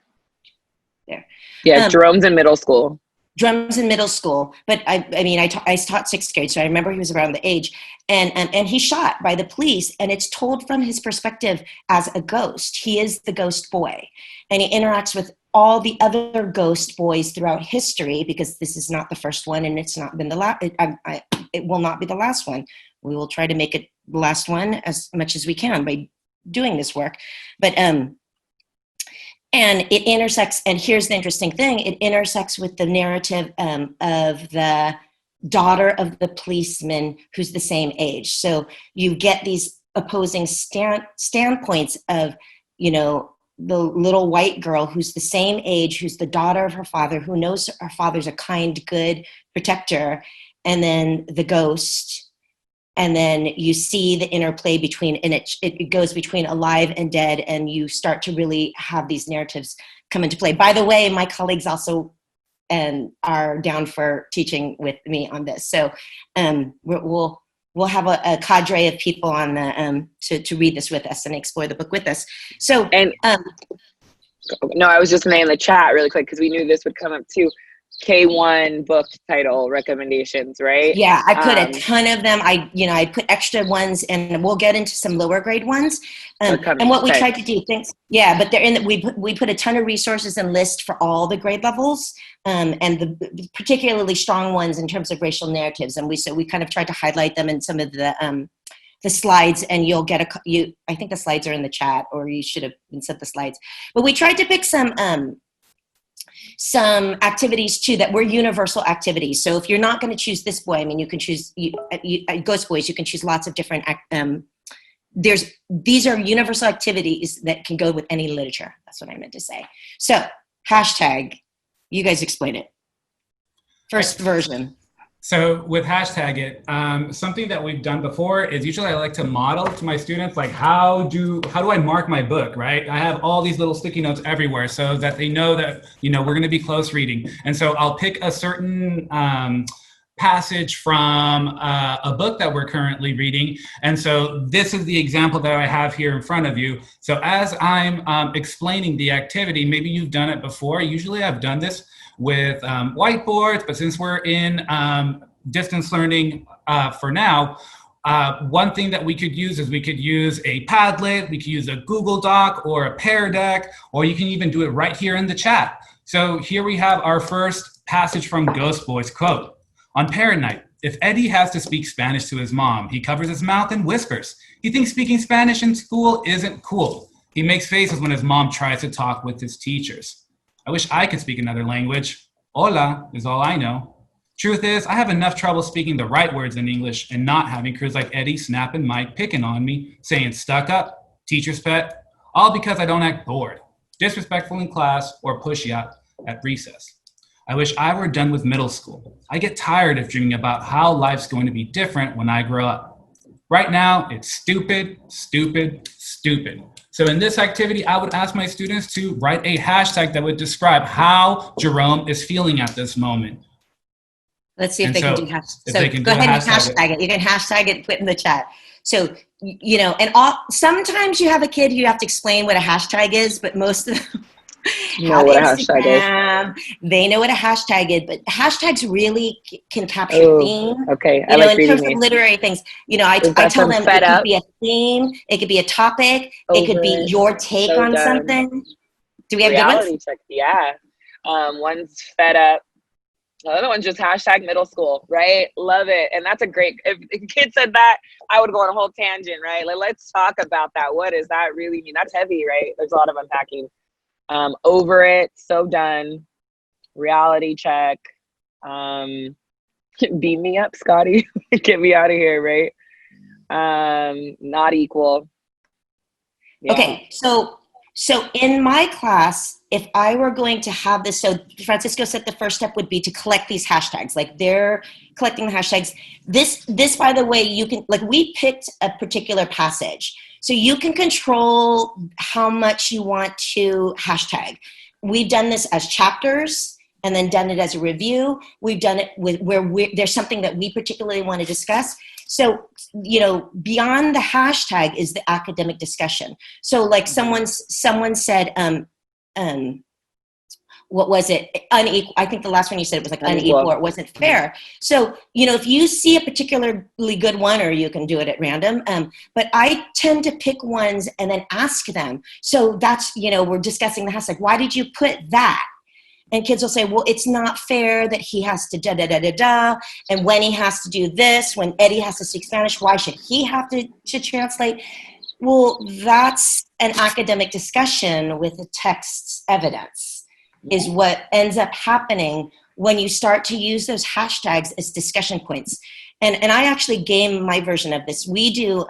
Speaker 1: there.
Speaker 3: Yeah, Jerome's in middle school.
Speaker 1: Drums in middle school, but I taught sixth grade, so I remember he was around the age, and he's shot by the police, and it's told from his perspective as a ghost. He is the ghost boy, and he interacts with all the other ghost boys throughout history, because this is not the first one, and it's not been the last. It will not be the last one. We will try to make it the last one as much as we can by doing this work, but and it intersects, and here's the interesting thing, it intersects with the narrative of the daughter of the policeman who's the same age. So you get these opposing standpoints of, you know, the little white girl who's the same age, who's the daughter of her father, who knows her father's a kind, good protector, and then the ghost. And then you see the interplay between, and it goes between alive and dead, and you start to really have these narratives come into play. By the way, my colleagues also are down for teaching with me on this. So we'll have a cadre of people on the to read this with us and explore the book with us. So
Speaker 3: no, I was just saying in the chat really quick, because we knew this would come up too. K1 book title recommendations, right?
Speaker 1: Yeah, I put a ton of them. I put extra ones, and we'll get into some lower grade ones. And what we tried to do, but they're in. We put a ton of resources and lists for all the grade levels, and the particularly strong ones in terms of racial narratives. And we kind of tried to highlight them in some of the slides, and you'll get I think the slides are in the chat, or you should have been sent the slides. But we tried to pick some activities too that were universal activities. So if you're not going to choose this boy, I mean, you can choose ghost boys. You can choose lots of different. These are universal activities that can go with any literature. That's what I meant to say. So hashtag, you guys explain it. First version.
Speaker 2: So with hashtag it, something that we've done before is usually I like to model to my students, like how do I mark my book, right? I have all these little sticky notes everywhere so that they know that, you know, we're going to be close reading. And so I'll pick a certain passage from a book that we're currently reading. And so this is the example that I have here in front of you. So as I'm explaining the activity, maybe you've done it before. Usually I've done this with whiteboards, but since we're in distance learning for now, one thing that we could use is we could use a Padlet, we could use a Google Doc or a Pear Deck, or you can even do it right here in the chat. So here we have our first passage from Ghost Boy's quote. On parent night, if Eddie has to speak Spanish to his mom, he covers his mouth and whispers. He thinks speaking Spanish in school isn't cool. He makes faces when his mom tries to talk with his teachers. I wish I could speak another language. Hola is all I know. Truth is, I have enough trouble speaking the right words in English and not having crews like Eddie, Snap, and Mike picking on me, saying stuck up, teacher's pet, all because I don't act bored, disrespectful in class, or pushy out at recess. I wish I were done with middle school. I get tired of dreaming about how life's going to be different when I grow up. Right now, it's stupid, stupid, stupid. So in this activity, I would ask my students to write a hashtag that would describe how Jerome is feeling at this moment.
Speaker 1: Let's see if they can do hashtag. So
Speaker 2: go ahead and
Speaker 1: hashtag it. You can hashtag it, put in the chat. So, you know, and sometimes you have a kid who you have to explain what a hashtag is, but most of them
Speaker 3: know what a hashtag is.
Speaker 1: They know what a hashtag is, but hashtags really can capture theme.
Speaker 3: Okay,
Speaker 1: I like in terms of literary things, you know, I tell them it could be a theme, it could be a topic, it could be your take on something. Do we have
Speaker 3: reality
Speaker 1: good ones?
Speaker 3: check? Yeah. One's fed up. The other one's just hashtag middle school, right? Love it. And that's a great, if a kid said that, I would go on a whole tangent, right? Like, let's talk about that. What does that really mean? That's heavy, right? There's a lot of unpacking. Over it, so done. Reality check. Beam me up, Scotty. Get me out of here, right? Not equal.
Speaker 1: Yeah. Okay, so in my class, if I were going to have this, so Francisco said the first step would be to collect these hashtags, like they're collecting the hashtags. This, by the way, you can, like, we picked a particular passage. So you can control how much you want to hashtag. We've done this as chapters and then done it as a review. We've done it with where there's something that we particularly want to discuss. So, you know, beyond the hashtag is the academic discussion. So like someone said, what was it, unequal. I think the last one you said was like unequal, or it wasn't fair. So, if you see a particularly good one, or you can do it at random, but I tend to pick ones and then ask them. So that's, we're discussing the hashtag. Why did you put that? And kids will say, well, it's not fair that he has to da-da-da-da-da, and when he has to do this, when Eddie has to speak Spanish, why should he have to translate? Well, that's an academic discussion with the text's evidence, is what ends up happening when you start to use those hashtags as discussion points. And I actually game my version of this. We do,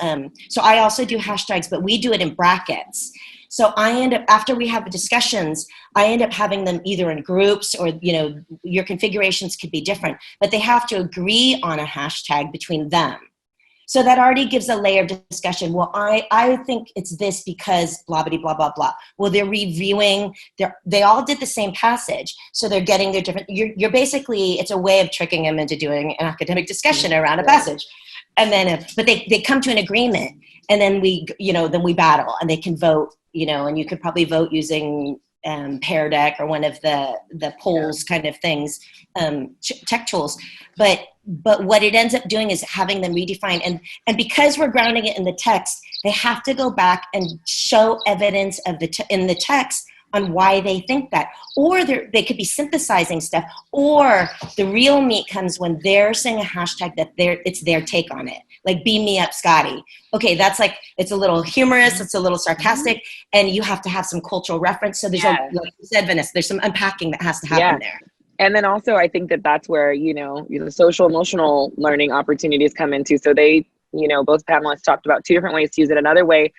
Speaker 1: so I also do hashtags, but we do it in brackets. So I end up, after we have the discussions, I end up having them either in groups, or, your configurations could be different, but they have to agree on a hashtag between them. So that already gives a layer of discussion. Well, I think it's this because blah, blah, blah, blah, blah. Well, they're reviewing, they all did the same passage. So they're getting their different, you're basically, it's a way of tricking them into doing an academic discussion around a passage. And then, but they come to an agreement, and then we battle, and they can vote, and you could probably vote using Pear Deck or one of the polls kind of things, tech tools. But what it ends up doing is having them redefine, and because we're grounding it in the text, they have to go back and show evidence of in the text on why they think that, or they could be synthesizing stuff, or the real meat comes when they're saying a hashtag that it's their take on it, like beam me up Scotty. Okay, that's like, it's a little humorous, it's a little sarcastic, and you have to have some cultural reference. So there's like you said, Vanessa, there's some unpacking that has to happen there.
Speaker 3: And then also, I think that's where, the social emotional learning opportunities come into. So they, both panelists talked about two different ways to use it. Another way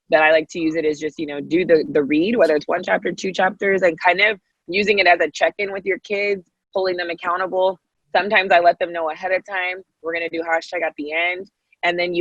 Speaker 3: that I like to use it is just, do the read, whether it's one chapter, two chapters, and kind of using it as a check-in with your kids, holding them accountable. Sometimes I let them know ahead of time, we're going to do hashtag at the end. And then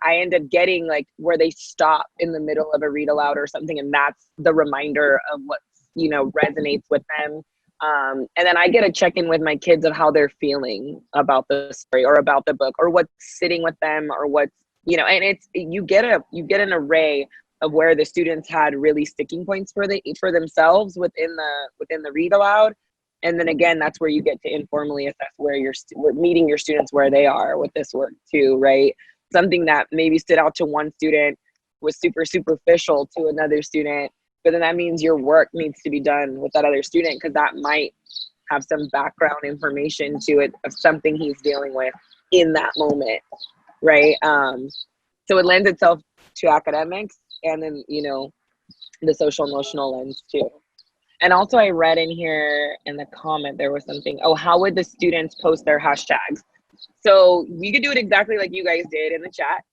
Speaker 3: I end up getting like where they stop in the middle of a read aloud or something. And that's the reminder of what, resonates with them. And then I get a check-in with my kids of how they're feeling about the story or about the book, or what's sitting with them, or what's, and you get an array of where the students had really sticking points for themselves within the read aloud. And then again, that's where you get to informally assess where we're meeting your students where they are with this work too, right? Something that maybe stood out to one student was super superficial to another student, but then that means your work needs to be done with that other student, because that might have some background information to it of something he's dealing with in that moment, right? So it lends itself to academics, and then, the social emotional lens too. And also I read in here in the comment, there was something, how would the students post their hashtags? So we could do it exactly like you guys did in the chat.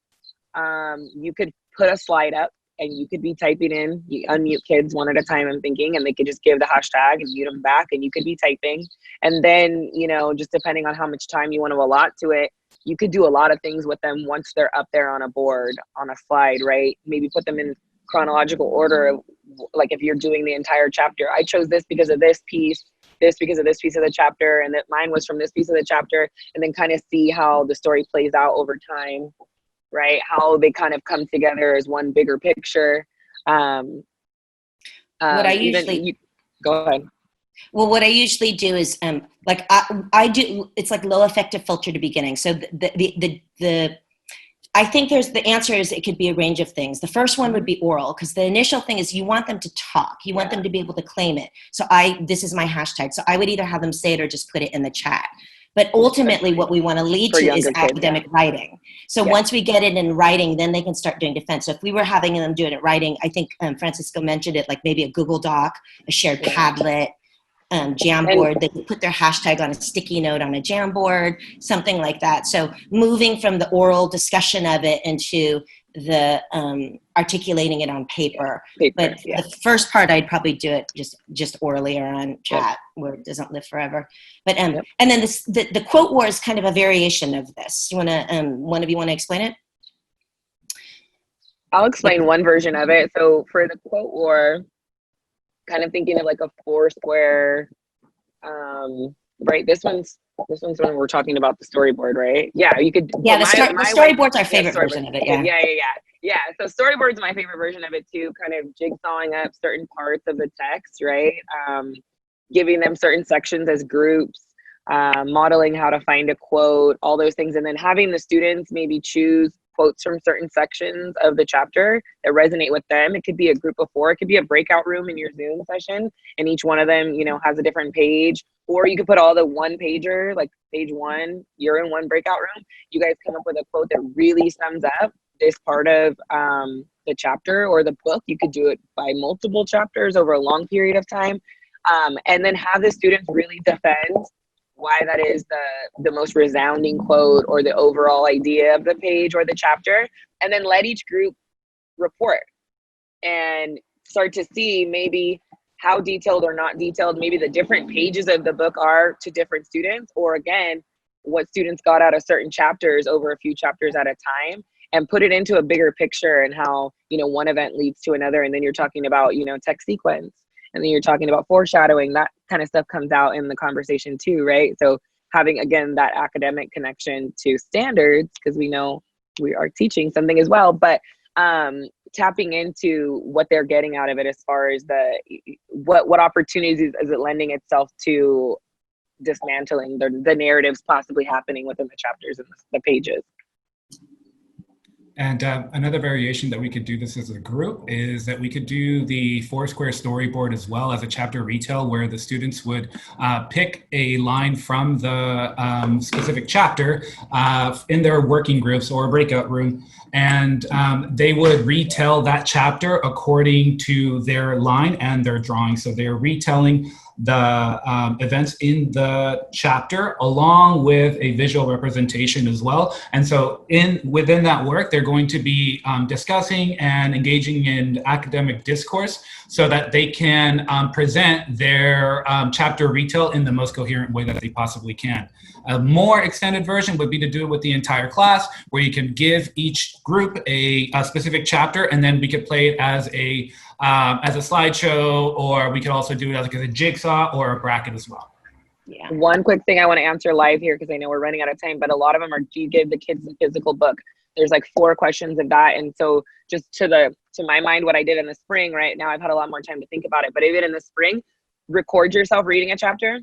Speaker 3: You could put a slide up, and you could be typing in, you unmute kids one at a time, I'm thinking, and they could just give the hashtag and mute them back, and you could be typing. And then, just depending on how much time you want to allot to it, you could do a lot of things with them once they're up there on a board, on a slide, right? Maybe put them in chronological order of, like, if you're doing the entire chapter, I chose this because of this piece, this because of this piece of the chapter, and that mine was from this piece of the chapter, and then kind of see how the story plays out over time, right? How they kind of come together as one bigger picture.
Speaker 1: What I usually
Speaker 3: go ahead.
Speaker 1: Well, what I usually do is, like I do, it's like low effective filter to beginning. So I think the answer is it could be a range of things. The first one would be oral, because the initial thing is you want them to talk. You want them to be able to claim it. So this is my hashtag. So I would either have them say it or just put it in the chat. But ultimately what we want to lead to is academic writing. So once we get it in writing, then they can start doing defense. So if we were having them do it in writing, I think Francisco mentioned it, like maybe a Google Doc, a shared Padlet, Jamboard. They could put their hashtag on a sticky note on a Jamboard, something like that. So moving from the oral discussion of it into the articulating it on paper. But the first part, I'd probably do it just orally or on chat, where it doesn't live forever. But and then the quote war is kind of a variation of this. You want to one of you want to explain it?
Speaker 3: I'll explain one version of it. So for the quote war, kind of thinking of like a four square, right? This one's when we're talking about the storyboard, right? Yeah, you could.
Speaker 1: Yeah, the storyboard's our favorite version of it.
Speaker 3: Yeah. So storyboard's my favorite version of it too. Kind of jigsawing up certain parts of the text, right? giving them certain sections as groups, modeling how to find a quote, all those things, and then having the students maybe choose quotes from certain sections of the chapter that resonate with them. It could be a group of 4, it could be a breakout room in your Zoom session, and each one of them, you know, has a different page. Or you could put all the one pager, like page 1, you're in one breakout room. You guys come up with a quote that really sums up this part of the chapter or the book. You could do it by multiple chapters over a long period of time. And then have the students really defend why that is the most resounding quote or the overall idea of the page or the chapter. And then let each group report and start to see maybe how detailed or not detailed maybe the different pages of the book are to different students, or again, what students got out of certain chapters over a few chapters at a time, and put it into a bigger picture and how, you know, one event leads to another. And then you're talking about, you know, text sequence, and then you're talking about foreshadowing. That kind of stuff comes out in the conversation too, right? So having, again, that academic connection to standards, because we know we are teaching something as well, but tapping into what they're getting out of it as far as what opportunities is it lending itself to dismantling the narratives possibly happening within the chapters and the pages.
Speaker 2: And another variation that we could do this as a group is that we could do the Foursquare storyboard as well as a chapter retell, where the students would pick a line from the specific chapter in their working groups or breakout room, and they would retell that chapter according to their line and their drawing. So they're retelling the events in the chapter along with a visual representation as well. And so within that work, they're going to be discussing and engaging in academic discourse so that they can present their chapter retell in the most coherent way that they possibly can. A more extended version would be to do it with the entire class, where you can give each group a specific chapter, and then we could play it as a slideshow, or we could also do it as a jigsaw or a bracket as well.
Speaker 3: Yeah. One quick thing I want to answer live here, because I know we're running out of time, but a lot of them are, do you give the kids the physical book? There's like 4 questions of that. And so just to my mind, what I did in the spring, right now I've had a lot more time to think about it, but even in the spring, record yourself reading a chapter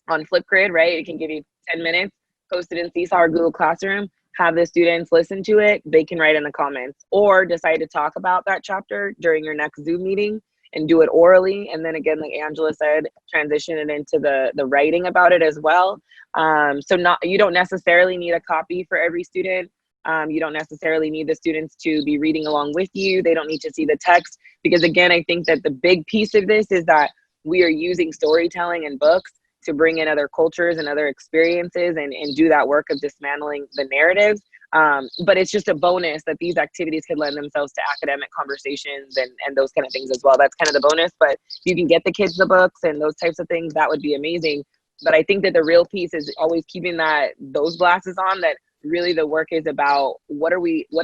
Speaker 3: on Flipgrid, right? It can give you 10 minutes, post it in Seesaw or Google Classroom, have the students listen to it. They can write in the comments, or decide to talk about that chapter during your next Zoom meeting and do it orally. And then again, like Angela said, transition it into the writing about it as well. So you don't necessarily need a copy for every student. You don't necessarily need the students to be reading along with you. They don't need to see the text, because again, I think that the big piece of this is that we are using storytelling and books to bring in other cultures and other experiences and do that work of dismantling the narratives. But it's just a bonus that these activities could lend themselves to academic conversations and those kind of things as well. That's kind of the bonus, but if you can get the kids the books and those types of things, that would be amazing. But I think that the real piece is always keeping those glasses on, that really the work is about what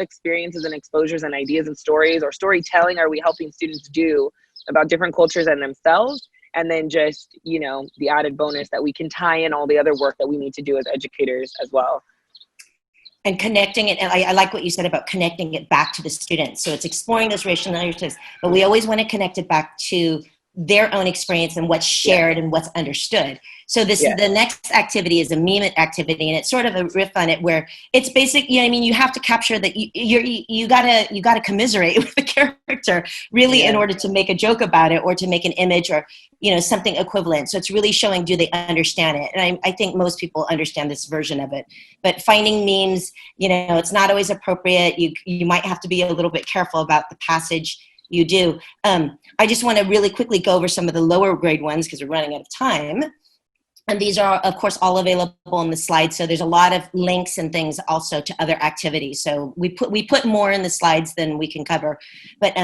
Speaker 3: experiences and exposures and ideas and stories or storytelling are we helping students do about different cultures and themselves. And then just, you know, the added bonus that we can tie in all the other work that we need to do as educators as well.
Speaker 1: And connecting it, and I like what you said about connecting it back to the students. So it's exploring those racial narratives, but we always want to connect it back to their own experience and what's shared and what's understood. So the next activity is a meme activity, and it's sort of a riff on it, where it's basic. You know, I mean, you have to capture that you gotta commiserate with the character really in order to make a joke about it or to make an image or, you know, something equivalent. So it's really showing, do they understand it? And I think most people understand this version of it. But finding memes, you know, it's not always appropriate. You might have to be a little bit careful about the passage you do. I just want to really quickly go over some of the lower grade ones because we're running out of time. And these are, of course, all available on the slide. So there's a lot of links and things also to other activities. So we put more in the slides than we can cover. But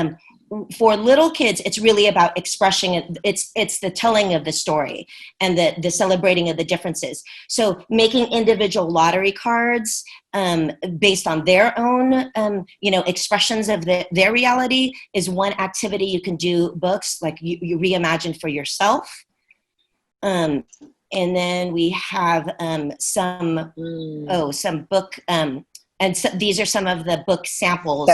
Speaker 1: for little kids, it's really about expressing it. It's the telling of the story and the celebrating of the differences. So making individual lottery cards based on their own, expressions of their reality is one activity you can do. Books, like you reimagine for yourself. And then we have some book, and so these are some of the book samples.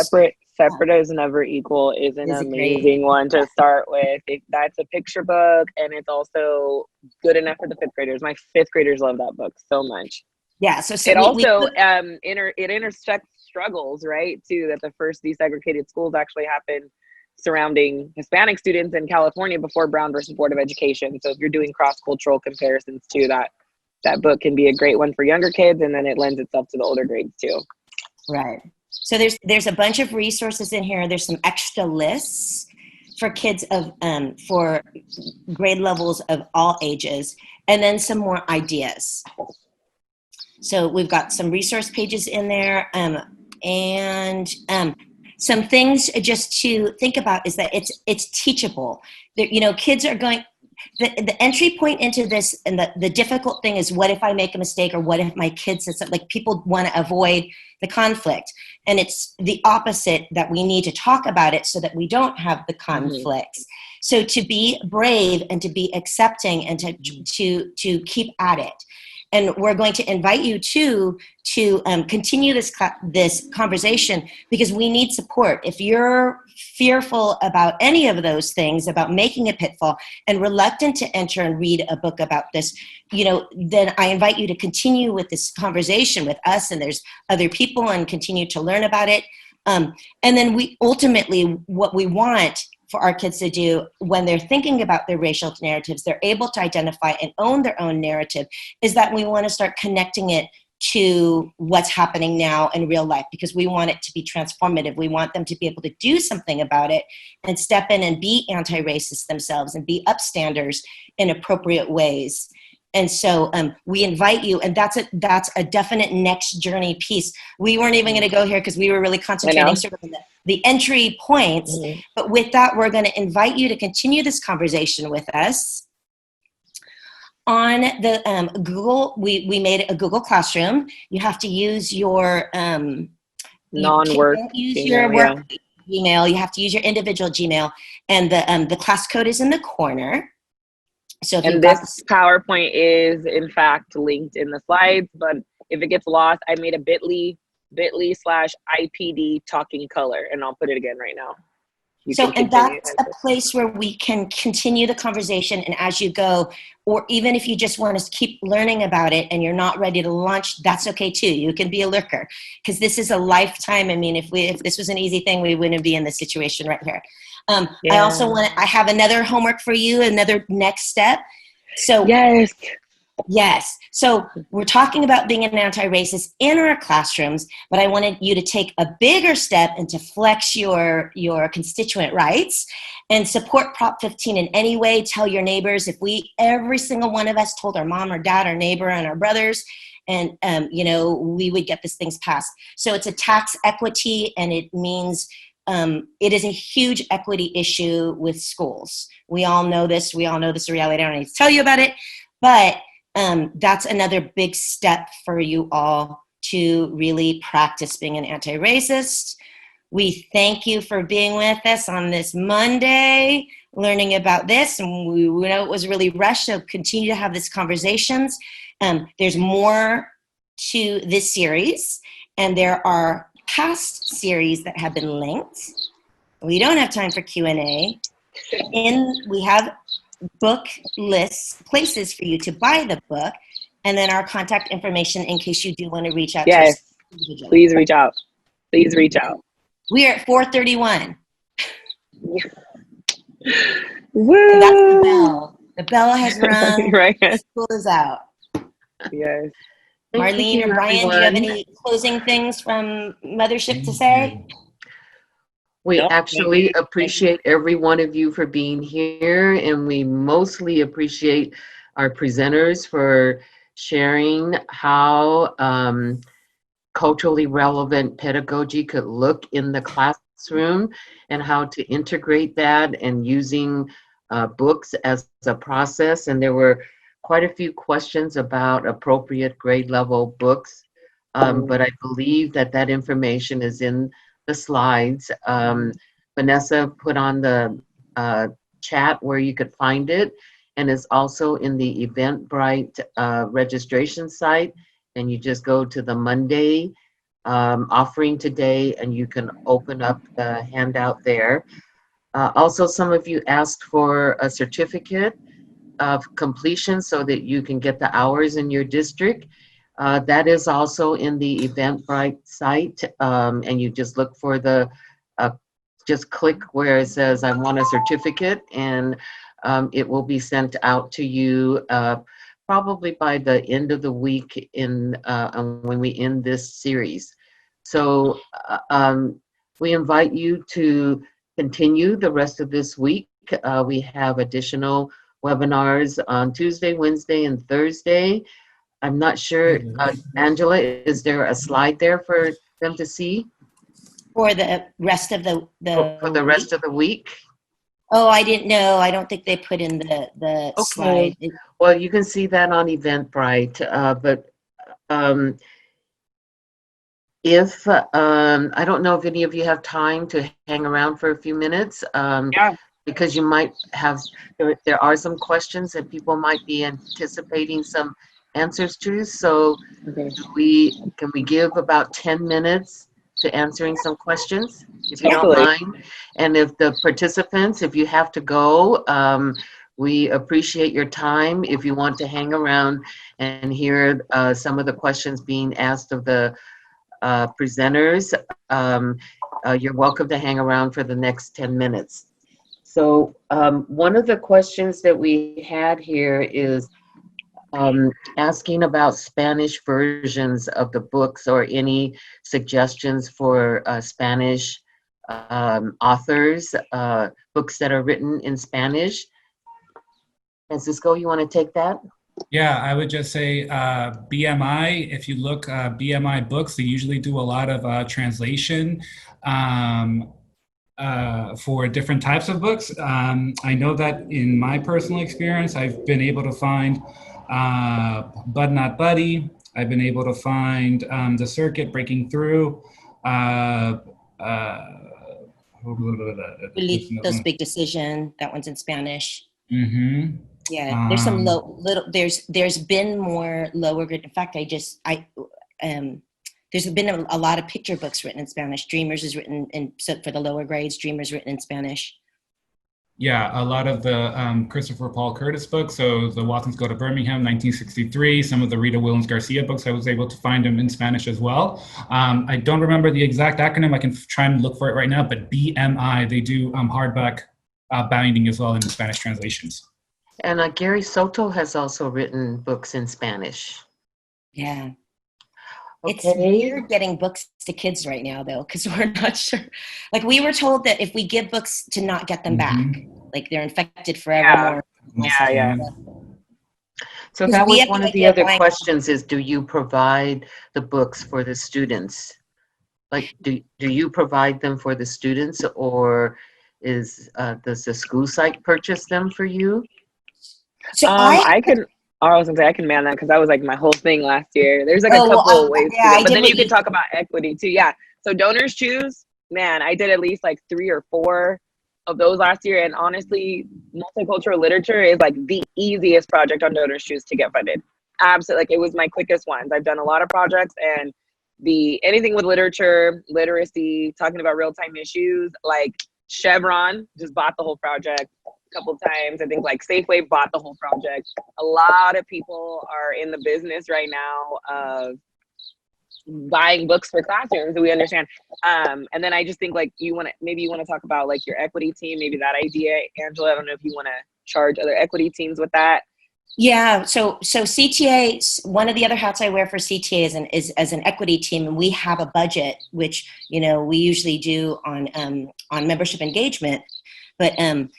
Speaker 3: Separate is Never Equal is an
Speaker 1: Is a great,
Speaker 3: amazing one to start with. That's a picture book, and it's also good enough for the fifth graders. My fifth graders love that book so much.
Speaker 1: yeah. So
Speaker 3: It also it intersects struggles, right? Too, that the first desegregated schools actually happened surrounding Hispanic students in California before Brown versus Board of Education. So if you're doing cross-cultural comparisons too, that book can be a great one for younger kids, and then it lends itself to the older grades too.
Speaker 1: Right. So there's a bunch of resources in here. There's some extra lists for kids of for grade levels of all ages, and then some more ideas. So we've got some resource pages in there, and some things just to think about is that it's teachable. You know, kids are going. The entry point into this, and the difficult thing is, what if I make a mistake, or what if my kid says something? Like, people want to avoid the conflict, and it's the opposite, that we need to talk about it so that we don't have the conflicts. Mm-hmm. So to be brave and to be accepting and to keep at it. And we're going to invite you to continue this conversation, because we need support. If you're fearful about any of those things, about making a pitfall, and reluctant to enter and read a book about this, you know, then I invite you to continue with this conversation with us, and there's other people, and continue to learn about it. And then we ultimately, what we want for our kids to do when they're thinking about their racial narratives, they're able to identify and own their own narrative, is that we want to start connecting it to what's happening now in real life, because we want it to be transformative. We want them to be able to do something about it and step in and be anti-racist themselves and be upstanders in appropriate ways. And so we invite you, and that's a definite next journey piece. We weren't even going to go here because we were really concentrating sort of on the entry points. Mm-hmm. But with that, we're going to invite you to continue this conversation with us. On the Google, we made a Google Classroom. You have to use your
Speaker 3: non-work
Speaker 1: Gmail. You have to use your individual Gmail, and the class code is in the corner. So
Speaker 3: and this PowerPoint is in fact linked in the slides, but if it gets lost, I made a bit.ly/IPD talking color, and I'll put it again right now.
Speaker 1: And that's a place where we can continue the conversation, and as you go, or even if you just want to keep learning about it and you're not ready to launch, that's okay too. You can be a lurker, because this is a lifetime. I mean, if this was an easy thing, we wouldn't be in this situation right here. I also I have another homework for you, another next step. So yes. So we're talking about being an anti-racist in our classrooms, but I wanted you to take a bigger step and to flex your constituent rights and support Prop 15 in any way. Tell your neighbors. If every single one of us told our mom or dad, our neighbor, and our brothers, and we would get these things passed. So it's a tax equity, and it means it is a huge equity issue with schools. We all know this. We all know this reality. I don't need to tell you about it, but that's another big step for you all to really practice being an anti-racist. We thank you for being with us on this Monday, learning about this, and we know it was really rushed, so continue to have these conversations. There's more to this series, and there are past series that have been linked. We don't have time for Q&A. We have book lists, places for you to buy the book, and then our contact information in case you do want to reach out to us individually.
Speaker 3: Please reach out. Please reach out.
Speaker 1: We are at 4:31.
Speaker 3: Woo!
Speaker 1: And that's the bell. The bell has rung.
Speaker 3: Right.
Speaker 1: School is out.
Speaker 3: Yes.
Speaker 1: Marlene or Brian, do you have any closing things from Mothership to say?
Speaker 4: We actually appreciate every one of you for being here, and we mostly appreciate our presenters for sharing how culturally relevant pedagogy could look in the classroom, and how to integrate that, and using books as a process. And there were quite a few questions about appropriate grade level books, but I believe that information is in the slides. Vanessa put on the chat where you could find it, and it's also in the Eventbrite registration site, and you just go to the Monday offering today, and you can open up the handout there. Also, some of you asked for a certificate of completion so that you can get the hours in your district. That is also in the Eventbrite site, and you just look for the, just click where it says I want a certificate, and it will be sent out to you probably by the end of the week when we end this series. So we invite you to continue the rest of this week. We have additional webinars on Tuesday, Wednesday, and Thursday. I'm not sure, Angela, is there a slide there for them to see?
Speaker 1: For the rest of the
Speaker 4: For the rest of the week?
Speaker 1: Oh, I didn't know. I don't think they put in the slide.
Speaker 4: Well, you can see that on Eventbrite, but if, I don't know if any of you have time to hang around for a few minutes.
Speaker 3: Yeah.
Speaker 4: Because you might have, there are some questions that people might be anticipating some answers to. So can we give about 10 minutes to answering some questions, if you don't mind? And if the participants, if you have to go, we appreciate your time. If you want to hang around and hear some of the questions being asked of the presenters, you're welcome to hang around for the next 10 minutes. So one of the questions that we had here is asking about Spanish versions of the books or any suggestions for Spanish authors, books that are written in Spanish. Francisco, you want to take that?
Speaker 2: Yeah, I would just say BMI. If you look BMI books, they usually do a lot of translation for different types of books. I know that in my personal experience, I've been able to find Bud Not Buddy. I've been able to find The Circuit, Breaking Through.
Speaker 1: Those Big Decision, that one's in Spanish.
Speaker 2: Mm-hmm.
Speaker 1: Yeah, there's some there's been more lower grade. In fact, there's been a lot of picture books written in Spanish. Dreamers is written for the lower grades. Dreamers written in Spanish.
Speaker 2: Yeah, a lot of the Christopher Paul Curtis books. So the Watsons Go to Birmingham, 1963. Some of the Rita Williams Garcia books, I was able to find them in Spanish as well. I don't remember the exact acronym. I can try and look for it right now. But BMI, they do hardback binding as well in the Spanish translations.
Speaker 4: And Gary Soto has also written books in Spanish.
Speaker 1: Yeah.
Speaker 4: Okay.
Speaker 1: It's weird getting books to kids right now, though, because we're not sure. Like, we were told that if we give books to not get them back, like they're infected forevermore.
Speaker 3: Yeah.
Speaker 4: So that was one of the other questions is, do you provide the books for the students? Like, do you provide them for the students, or does the school site purchase them for you?
Speaker 1: So
Speaker 3: I was gonna say I can man that because that was like my whole thing last year. There's like a couple ways to do it, but then you can talk about equity too. Yeah. So Donors Choose, man, I did at least like 3 or 4 of those last year, and honestly, multicultural literature is like the easiest project on Donors Choose to get funded. Absolutely, like it was my quickest ones. I've done a lot of projects, and anything with literature, literacy, talking about real-time issues, like Chevron just bought the whole project couple times. I think like Safeway bought the whole project. A lot of people are in the business right now of buying books for classrooms. We understand. And then I just think like maybe you want to talk about like your equity team, maybe that idea, Angela. I don't know if you want to charge other equity teams with that.
Speaker 1: Yeah, so CTA, one of the other hats I wear for CTA is as an equity team, and we have a budget, which we usually do on membership engagement. But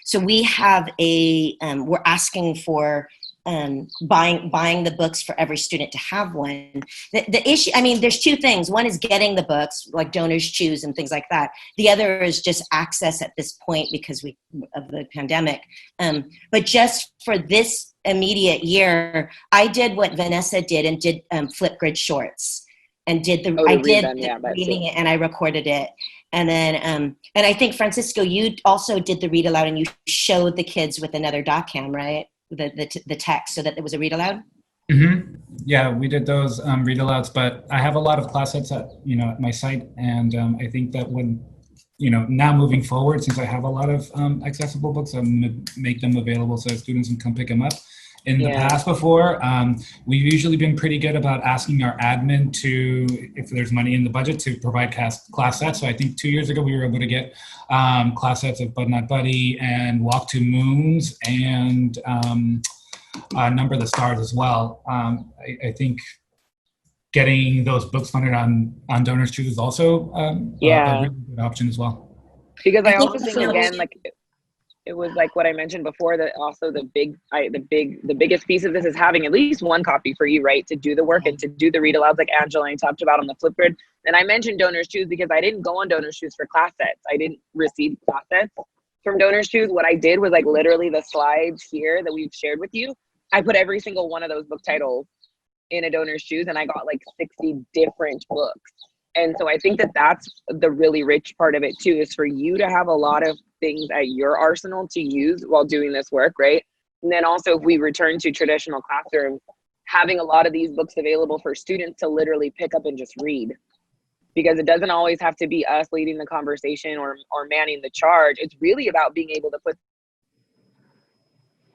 Speaker 1: so we have we're asking for buying the books for every student to have one. The issue, there's 2 things. One is getting the books, like Donors Choose and things like that. The other is just access at this point because of the pandemic. But just for this immediate year, I did what Vanessa did and did Flipgrid shorts and did reading it, and I recorded it. And then, and I think, Francisco, you also did the read aloud, and you showed the kids with another doc cam, right? The text, so that it was a read aloud?
Speaker 2: Mm-hmm. Yeah, we did those read alouds, but I have a lot of class sets at, at my site, and I think that when, now moving forward, since I have a lot of accessible books, I'm gonna make them available so students can come pick them up. In the
Speaker 3: Yeah.
Speaker 2: past before, we've usually been pretty good about asking our admin to, if there's money in the budget, to provide class sets. So I think 2 years ago, we were able to get class sets of Bud Not Buddy and Walk to Moons and Number the Stars as well. I think getting those books funded on Donors Choose is also a
Speaker 3: Yeah.
Speaker 2: really good option as well.
Speaker 3: Because
Speaker 1: I
Speaker 3: I
Speaker 1: think
Speaker 3: also think,
Speaker 1: you know,
Speaker 3: again, like, it was like what I mentioned before, that also the biggest piece of this is having at least one copy for you, right, to do the work and to do the read alouds, like Angela and I talked about on the Flipgrid. And I mentioned Donors Choose because I didn't go on Donors Choose for class sets. I didn't receive class sets from Donors Choose. What I did was, like, literally the slides here that we've shared with you, I put every single one of those book titles in a Donors Choose, and I got like 60 different books. And so I think that that's the really rich part of it too, is for you to have a lot of things at your arsenal to use while doing this work, right? And then also, if we return to traditional classroom, having a lot of these books available for students to literally pick up and just read. Because it doesn't always have to be us leading the conversation or manning the charge. It's really about being able to put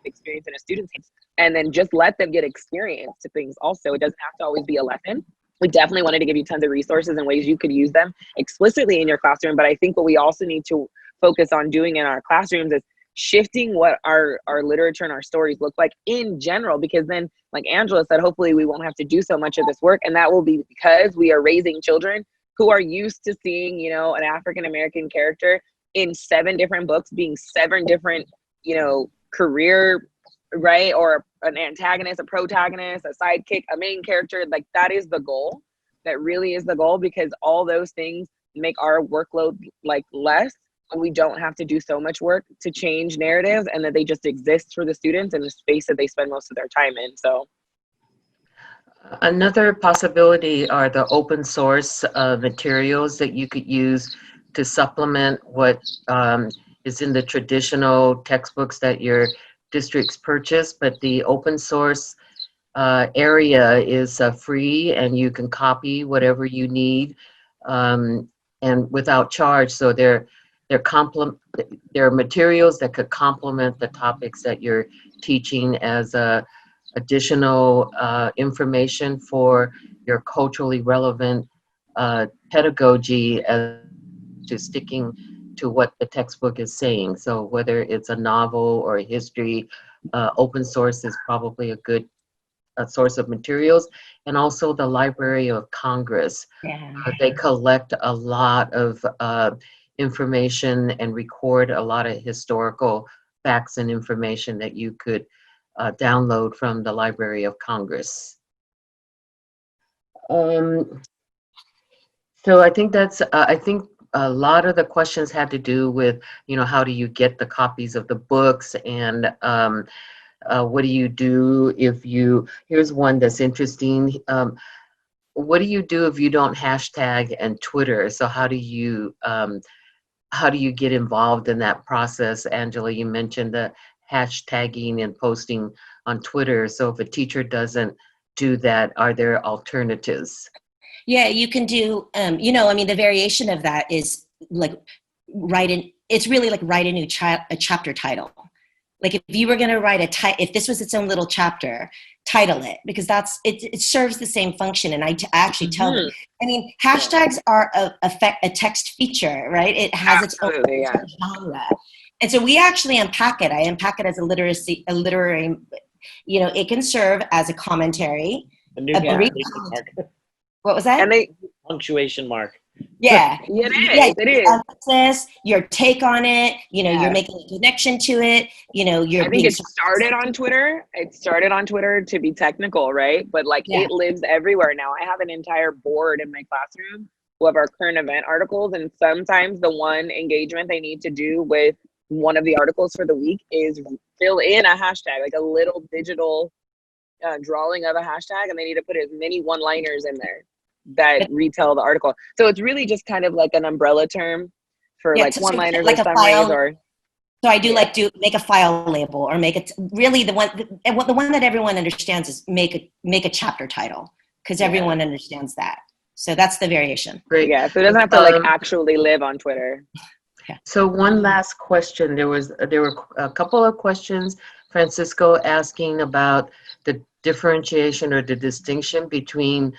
Speaker 3: experience in a student's hands and then just let them get experience to things also. It doesn't have to always be a lesson. We definitely wanted to give you tons of resources and ways you could use them explicitly in your classroom. But I think what we also need to focus on doing in our classrooms is shifting what our literature and our stories look like in general, because then, like Angela said, hopefully we won't have to do so much of this work. And that will be because we are raising children who are used to seeing, an African-American character in 7 different books, being 7 different, career, right? Or an antagonist, a protagonist, a sidekick, a main character. Like, that is the goal. That really is the goal, because all those things make our workload like less, and we don't have to do so much work to change narratives, and that they just exist for the students in the space that they spend most of their time in. So
Speaker 4: another possibility are the open source materials that you could use to supplement what is in the traditional textbooks that your districts purchase, but the open source area is free, and you can copy whatever you need and without charge. So they're materials that could complement the topics that you're teaching as additional information for your culturally relevant pedagogy, as to sticking to what the textbook is saying. So whether it's a novel or a history, open source is probably a good source of materials. And also the Library of Congress.
Speaker 1: yeah.
Speaker 4: They collect a lot of information and record a lot of historical facts and information that you could download from the Library of Congress. So I think that's, I think a lot of the questions had to do with, how do you get the copies of the books, and what do you do if here's one that's interesting. What do you do if you don't hashtag and Twitter? So how do you get involved in that process? Angela, you mentioned the hashtagging and posting on Twitter. So if a teacher doesn't do that, are there alternatives?
Speaker 1: Yeah, you can do, the variation of that is like it's really like write a new a chapter title. Like, if you were going to write if this was its own little chapter, title it, because it serves the same function. And I actually tell them, hashtags are a text feature, right? It has its own genre. And so we actually unpack it. I unpack it as a literary, it can serve as a commentary. What was that?
Speaker 3: And they
Speaker 5: punctuation mark.
Speaker 1: Yeah.
Speaker 3: It is.
Speaker 1: Emphasis, your take on it, you're making a connection to it,
Speaker 3: I think it started on Twitter. It started on Twitter to be technical, right? But it lives everywhere now. I have an entire board in my classroom who have our current event articles, and sometimes the one engagement they need to do with one of the articles for the week is fill in a hashtag, like a little digital drawing of a hashtag, and they need to put as many one-liners in there that retell the article. So it's really just kind of like an umbrella term for one-liners or summaries, or
Speaker 1: So I do like to make a file label, or make it really the one that everyone understands is make a chapter title, because everyone understands that. So that's the variation.
Speaker 4: Great.
Speaker 3: Yeah, so it doesn't have to like actually live on Twitter.
Speaker 4: So one last question. There were a couple of questions, Francisco, asking about the differentiation or the distinction between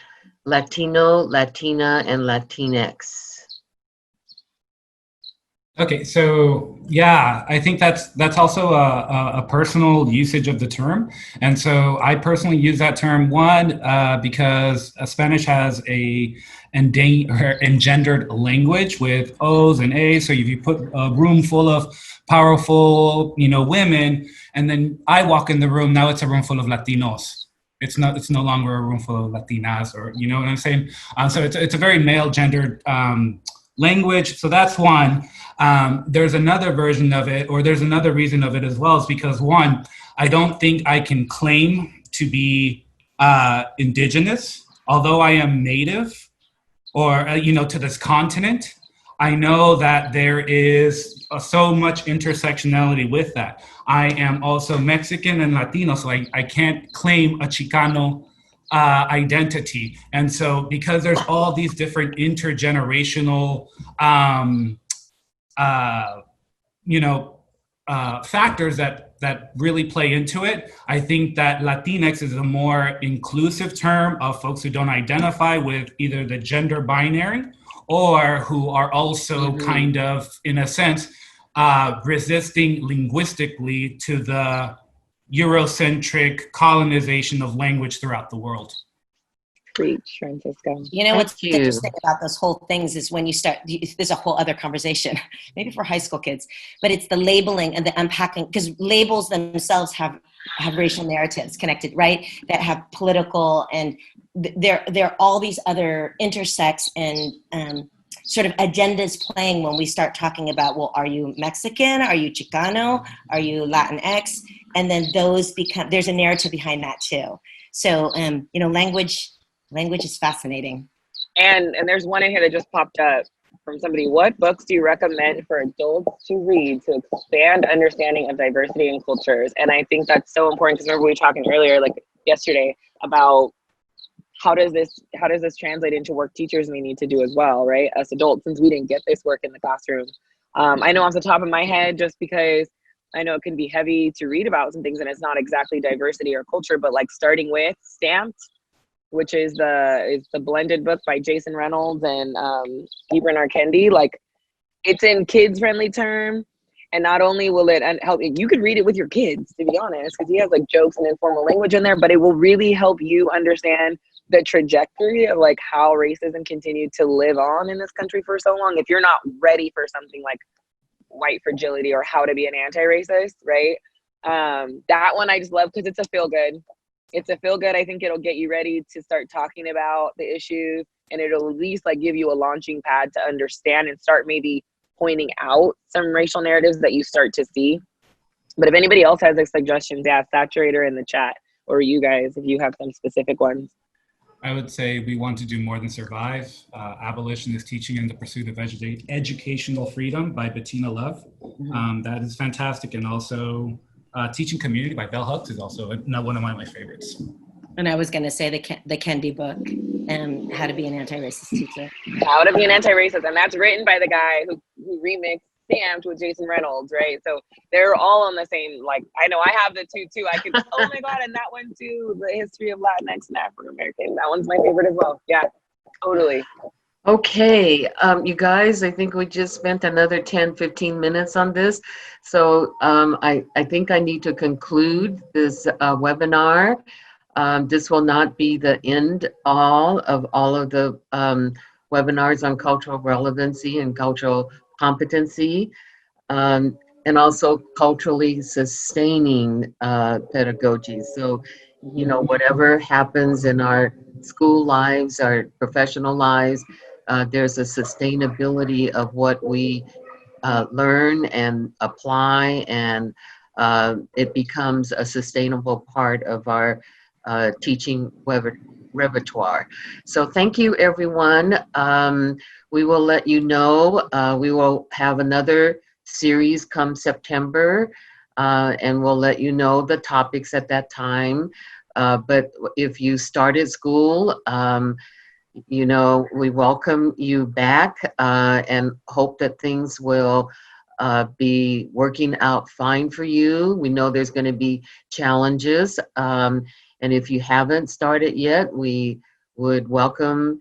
Speaker 4: Latino, Latina, and Latinx.
Speaker 2: Okay, so yeah, I think that's also a personal usage of the term, and so I personally use that term because Spanish has a engendered language with O's and A's. So if you put a room full of powerful, women, and then I walk in the room, now it's a room full of Latinos. It's no longer a room full of Latinas, or you know what I'm saying. So it's a very male gendered language. So that's one. There's another version of it, or there's another reason of it as well, is because one, I don't think I can claim to be indigenous, although I am native, or to this continent. I know that there is so much intersectionality with that. I am also Mexican and Latino, so I can't claim a Chicano identity. And so because there's all these different intergenerational factors that really play into it, I think that Latinx is a more inclusive term of folks who don't identify with either the gender binary, or who are also kind of, in a sense, resisting linguistically to the Eurocentric colonization of language throughout the world.
Speaker 3: Preach, Francisco.
Speaker 1: What's interesting about those whole things is when you start, there's a whole other conversation, maybe for high school kids, but it's the labeling and the unpacking, because labels themselves have racial narratives connected, right? That have political, and there are all these other intersex and sort of agendas playing when we start talking about, well, are you Mexican? Are you Chicano? Are you Latinx? And then there's a narrative behind that too. So, language is fascinating.
Speaker 3: And there's one in here that just popped up from somebody. What books do you recommend for adults to read to expand understanding of diversity and cultures? And I think that's so important, because remember we were talking earlier, like yesterday, about how does this translate into work teachers may need to do as well, right? Us adults, since we didn't get this work in the classroom. I know off the top of my head, just because I know it can be heavy to read about some things and it's not exactly diversity or culture, but like starting with Stamped, which is the blended book by Jason Reynolds and Ibram R. Kendi. Like, it's in kids-friendly term, and not only will it help, you could read it with your kids, to be honest, because he has like jokes and informal language in there, but it will really help you understand the trajectory of like how racism continued to live on in this country for so long. If you're not ready for something like white fragility or how to be an anti-racist, right? That one I just love because it's a feel-good. It's a feel-good. I think it'll get you ready to start talking about the issues, and it'll at least like give you a launching pad to understand and start maybe pointing out some racial narratives that you start to see. But if anybody else has like suggestions, saturate her in the chat, or you guys, if you have some specific ones.
Speaker 2: I would say We Want to Do More Than Survive, Abolitionist Teaching in the Pursuit of Educational Freedom by Bettina Love. That is fantastic. And also Teaching Community by Bell Hooks is also one of my favorites.
Speaker 1: And I was going to say the Kendi book, How to Be an Anti-Racist Teacher.
Speaker 3: How to Be an Anti-Racist. And that's written by the guy who remixed Stamped with Jason Reynolds, right? So they're all on the same, like, I know I have the two too. I could, oh my God, and that one too, the history of Latinx and African American. That one's my favorite as well. Yeah, totally.
Speaker 4: Okay, you guys, I think we just spent another 10, 15 minutes on this. So I think I need to conclude this webinar. This will not be the end all of the webinars on cultural relevancy and cultural competency, and also culturally sustaining pedagogy. So, whatever happens in our school lives, our professional lives, there's a sustainability of what we learn and apply, and it becomes a sustainable part of our teaching repertoire. So thank you, everyone. We will let you know. We will have another series come September, and we'll let you know the topics at that time. But if you started school, you know, we welcome you back, and hope that things will be working out fine for you. We know there's going to be challenges, and if you haven't started yet, we would welcome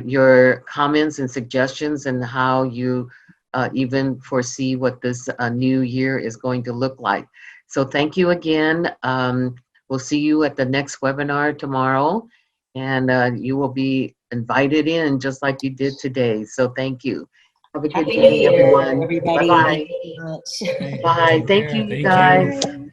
Speaker 4: your comments and suggestions and how you even foresee what this new year is going to look like. So thank you again. We'll see you at the next webinar tomorrow, and you will be invited in just like you did today. So thank you. Have a good
Speaker 1: Happy New
Speaker 4: day,
Speaker 1: Year,
Speaker 4: everyone.
Speaker 1: everybody.
Speaker 4: Bye-bye.
Speaker 1: Thank you so much.
Speaker 2: Hey,
Speaker 4: Bye.
Speaker 2: take
Speaker 4: Thank
Speaker 2: care.
Speaker 4: you, you
Speaker 2: Thank
Speaker 4: guys.
Speaker 2: you.